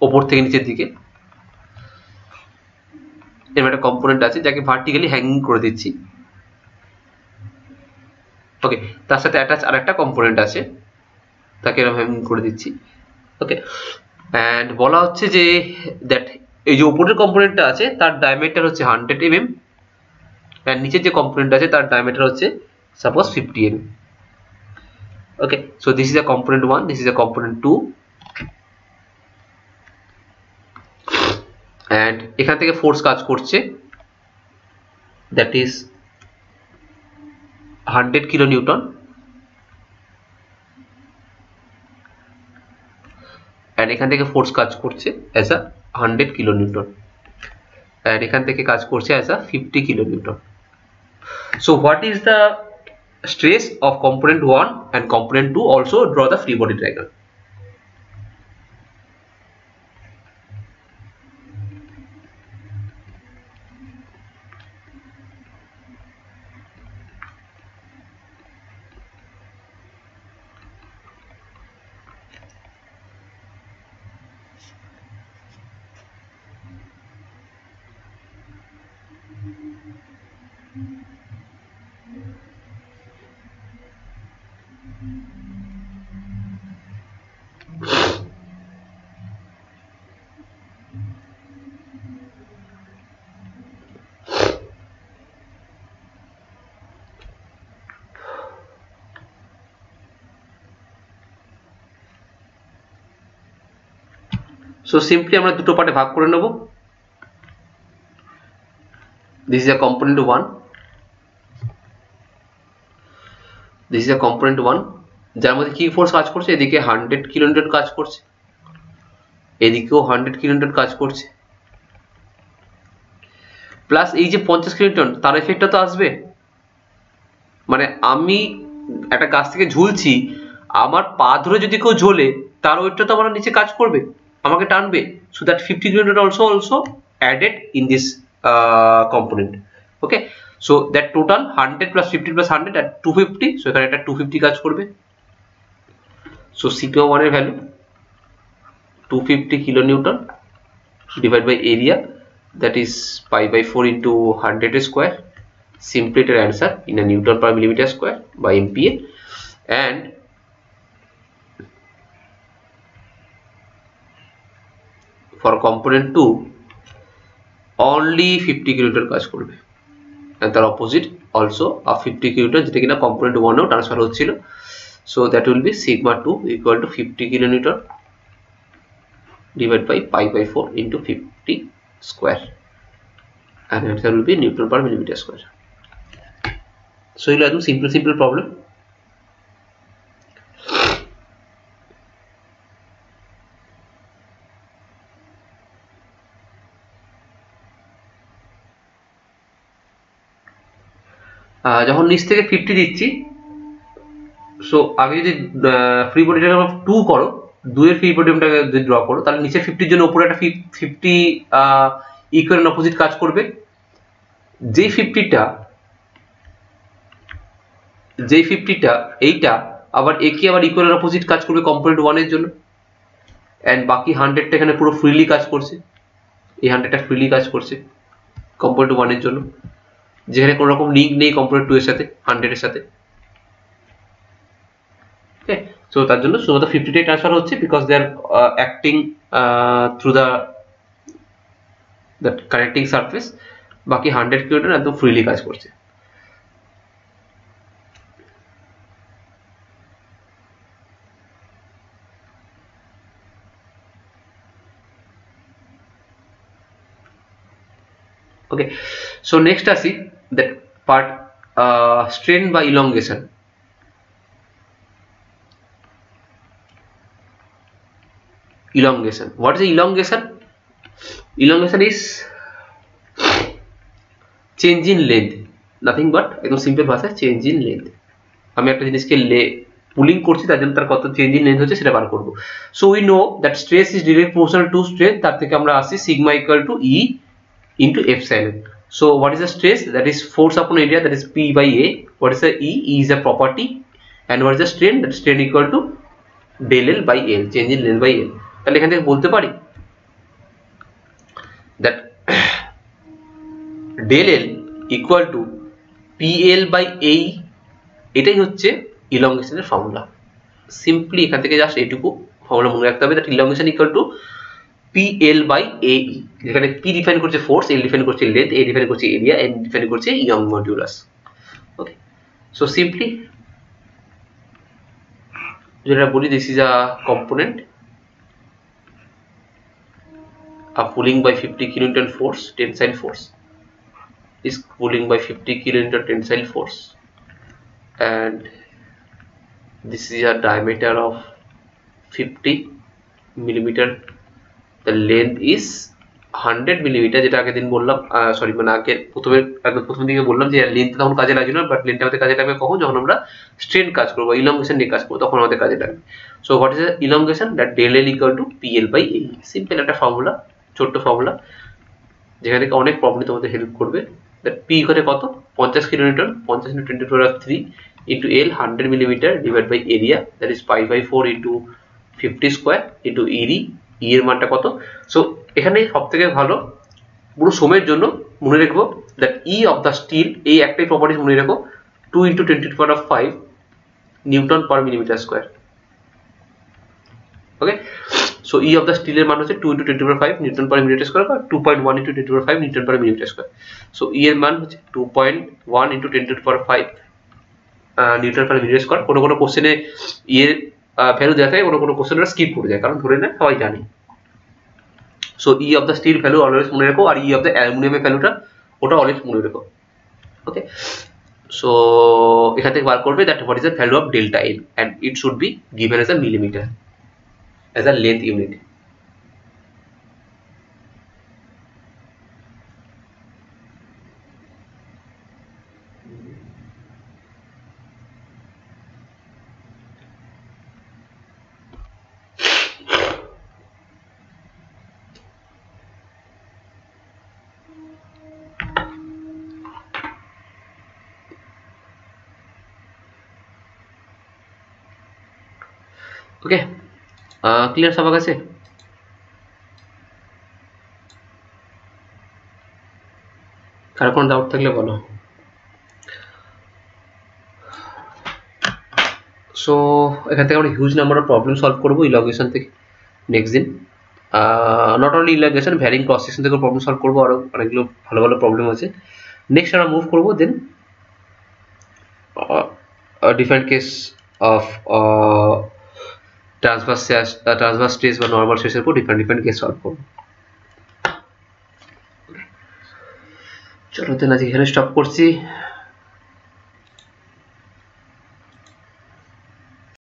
ওপর থেকে নিচের দিকে, এরকম একটা কম্পোনেন্ট আছে যাকে ভার্টিক্যালি হ্যাঙ্গিং করে দিচ্ছি। ওকে, তার সাথে অ্যাটাচ আরেকটা কম্পোনেন্ট আছে, তাকে এরকম হ্যাঙ্গিং করে দিচ্ছি। ওকে, অ্যান্ড বলা হচ্ছে যে দ্যাট এই যে উপরের কম্পোনেন্টটা আছে তার ডায়ামিটার হচ্ছে 100 mm, and নিচের যে কম্পোনেন্ট আছে তার ডায়ামিটার হচ্ছে suppose 50 mm. Okay, so this is a component 1, this is a component 2, and এখান থেকে ফোর্স কাজ করছে দ্যাট ইজ 100 কিলোনিউটন, and এখান থেকে ফোর্স কাজ করছে অ্যাজ আ 100 কিলোনিউটন, and এখান থেকে কাজ করছে as a 50 kilonewton. So what is the stress of component 1 and component 2? Also draw the free body diagram. So simply আমরা দুটো পার্টে ভাগ করে নেব. This is a component 1. This is a component 1 যার মধ্যে কি ফোর্স কাজ করছে, এদিকে 100 কিলোনিউটন কাজ করছে, এদিকেও 100 কিলোনিউটন কাজ করছে, প্লাস এই যে 50 কিলোনিউটন তার এফেক্টটা তো আসবে. মানে আমি একটা গাছ থেকে ঝুলছি, আমার পা ধরে যদি কেউ ঝোলে তার ওয়েটটা তো আমার নিচে কাজ করবে, আমাকে টানবে. So that 50 kilonewton also added in this component. Okay, so that total 100 plus 50 plus 100 at 250. So এখানে একটা 250 কাজ করবে. So sigma 1 এর value 250 kilonewton divided by area, that is pi by 4 into 100 square. Simply the answer in a Newton per millimeter square by MPa. And for component 2 only 50 kilonewton কাজ করবে, and তার opposite also a 50 kilonewton যেটা কিনা component 1 এও transfer হচ্ছিল. So that will be sigma 2 equal to 50 kilonewton divided by pi by 4 into 50 square, and answer will be Newton per millimeter square. So you will have simple problem. যখন নিচ থেকে 50 দিচ্ছি, so আগে যদি free body diagram 2 করো, 2 এর free body ডায়াগ্রামটাকে যদি draw করো, তাহলে নিচে 50 এর জন্য উপরে একটা 50 ইকুয়াল অপোজিট কাজ করবে. যেই 50টা এইটা আবার একই আবার ইকুয়াল অপোজিট কাজ করবে কম্পোনেন্ট 1 এর জন্য, এন্ড বাকি 100টা এখানে পুরো ফ্রিলি কাজ করছে. এই 100টা ফ্রিলি কাজ করছে কম্পোনেন্ট 1 এর জন্য, যেখানে কোনো রকম লিঙ্ক নেই কম্পোনেন্ট 2 এর সাথে, 100 এর সাথে. ওকে, সো তার জন্য শুধুমাত্র 50টাই ট্রান্সফার হচ্ছে, because they are acting through the connecting surface. বাকি 100 কিলোমিটার একদম ফ্রিলি কাজ করছে. Okay, so next আসি that part, strain by elongation. What is the elongation? Elongation is change in length, nothing but একদম সিম্পল ভাষায় change in length. আমি একটা জিনিসকে পুলিং করছি, তার জন্য তার কত চেঞ্জ ইন লেন্থ হচ্ছে সেটা বার করব. So we know that stress is direct proportional to strain. তার থেকে আমরা আসি sigma equal two E into epsilon. So what is the stress? That is force upon area, that is P by A. What is the E? E is a property. And what is the strain? That strain equal to del L by L, change in length by L. তাহলে এখান থেকে বলতে পারি that del L equal to PL by AE. এটাই হচ্ছে elongation এর formula. Simply এখান থেকে জাস্ট এইটুকু ফর্মুলা মনে রাখতে হবে, that elongation equal to PL by AE. যেখানে P ডিফাইন করছে ফোর্স, L ডিফাইন করছে লেন্থ, A ডিফাইন করছে এরিয়া, N ডিফাইন করছে ইয়ং মডুলাস. ওকে, সো সিম্পলি যেটা বলি, this is a component, a pulling by 50 kilonewton force, tensile force is pulling by 50 kilonewton tensile force, and this is a diameter of 50 millimeter. The length is 100 millimetre, যেটা আগের দিন বললাম, sorry মানে আগে একদম প্রথম দিকে বললাম যে লেন্থ তখন কাজে লাগবে না, বাট লেন্থ আমাদের কাজে লাগবে কখন, যখন আমরা স্ট্রেন কাজ করবো, ইলংগেশন নিয়ে কাজ করবো, তখন আমাদের কাজে লাগবে। So what is elongation? That del L equal to PL by A. Simple একটা ফর্মুলা, ছোট্ট ফর্মুলা, যেখান থেকে অনেক প্রবলেম তোমাদের হেল্প করবে। দ্যাট পি করে কত, 50 kilonewton, 50 into 10⁻³ into L 100 millimetre divide by area, that is π/4 into 50 square into ইরি। ই এর মানটা কত? সো এখানে সব থেকে ভালো পুরো সময়ের জন্য মনে রাখবো that E of the steel, এই একটাই প্রপার্টিজ মনে রাখো, 2 into 10⁵ newton per millimetre square. Okay, so E of the স্টিলের মান হচ্ছে 2 into 10⁵ newton per millimetre square, বা 2.1 into 10⁵ newton per millimetre square. So E এর মান হচ্ছে 2.1 into 10⁵ newton per millimetre square. কোনো কোনো কোশ্চেনে ই এর ভ্যালু দেওয়া থাকে, কোনো কোনো কোশ্চেন স্কিপ করে যায়, কারণ ধরে না সবাই জানি। So E of the steel value always মনে রাখো, আর ই অফ দ্য অ্যালুমিনিয়ামের ভ্যালুটা ওটা অলওয়েজ মনে রাখো। ওকে, সো এখান থেকে বার করবে that what is the value of delta L, and it should be given as a millimetre, as a length unit. Okay, clear সবার কাছে? কার কোনো ডাউট থাকলে বলো। সো এখান থেকে আমরা huge number of problem solve করবো ইলগেশন থেকে নেক্সট দিন। Not only elongation, varying cross section থেকে প্রবলেম সলভ করবো, আরও অনেকগুলো ভালো ভালো প্রবলেম আছে। নেক্সট আমরা মুভ করবো then different case of transverse stress বা নর্মাল স্ট্রেসের উপর ডিফারেন্ট কেস সলভ করবো। চলো দেন আজকে এখানে স্টপ করছি।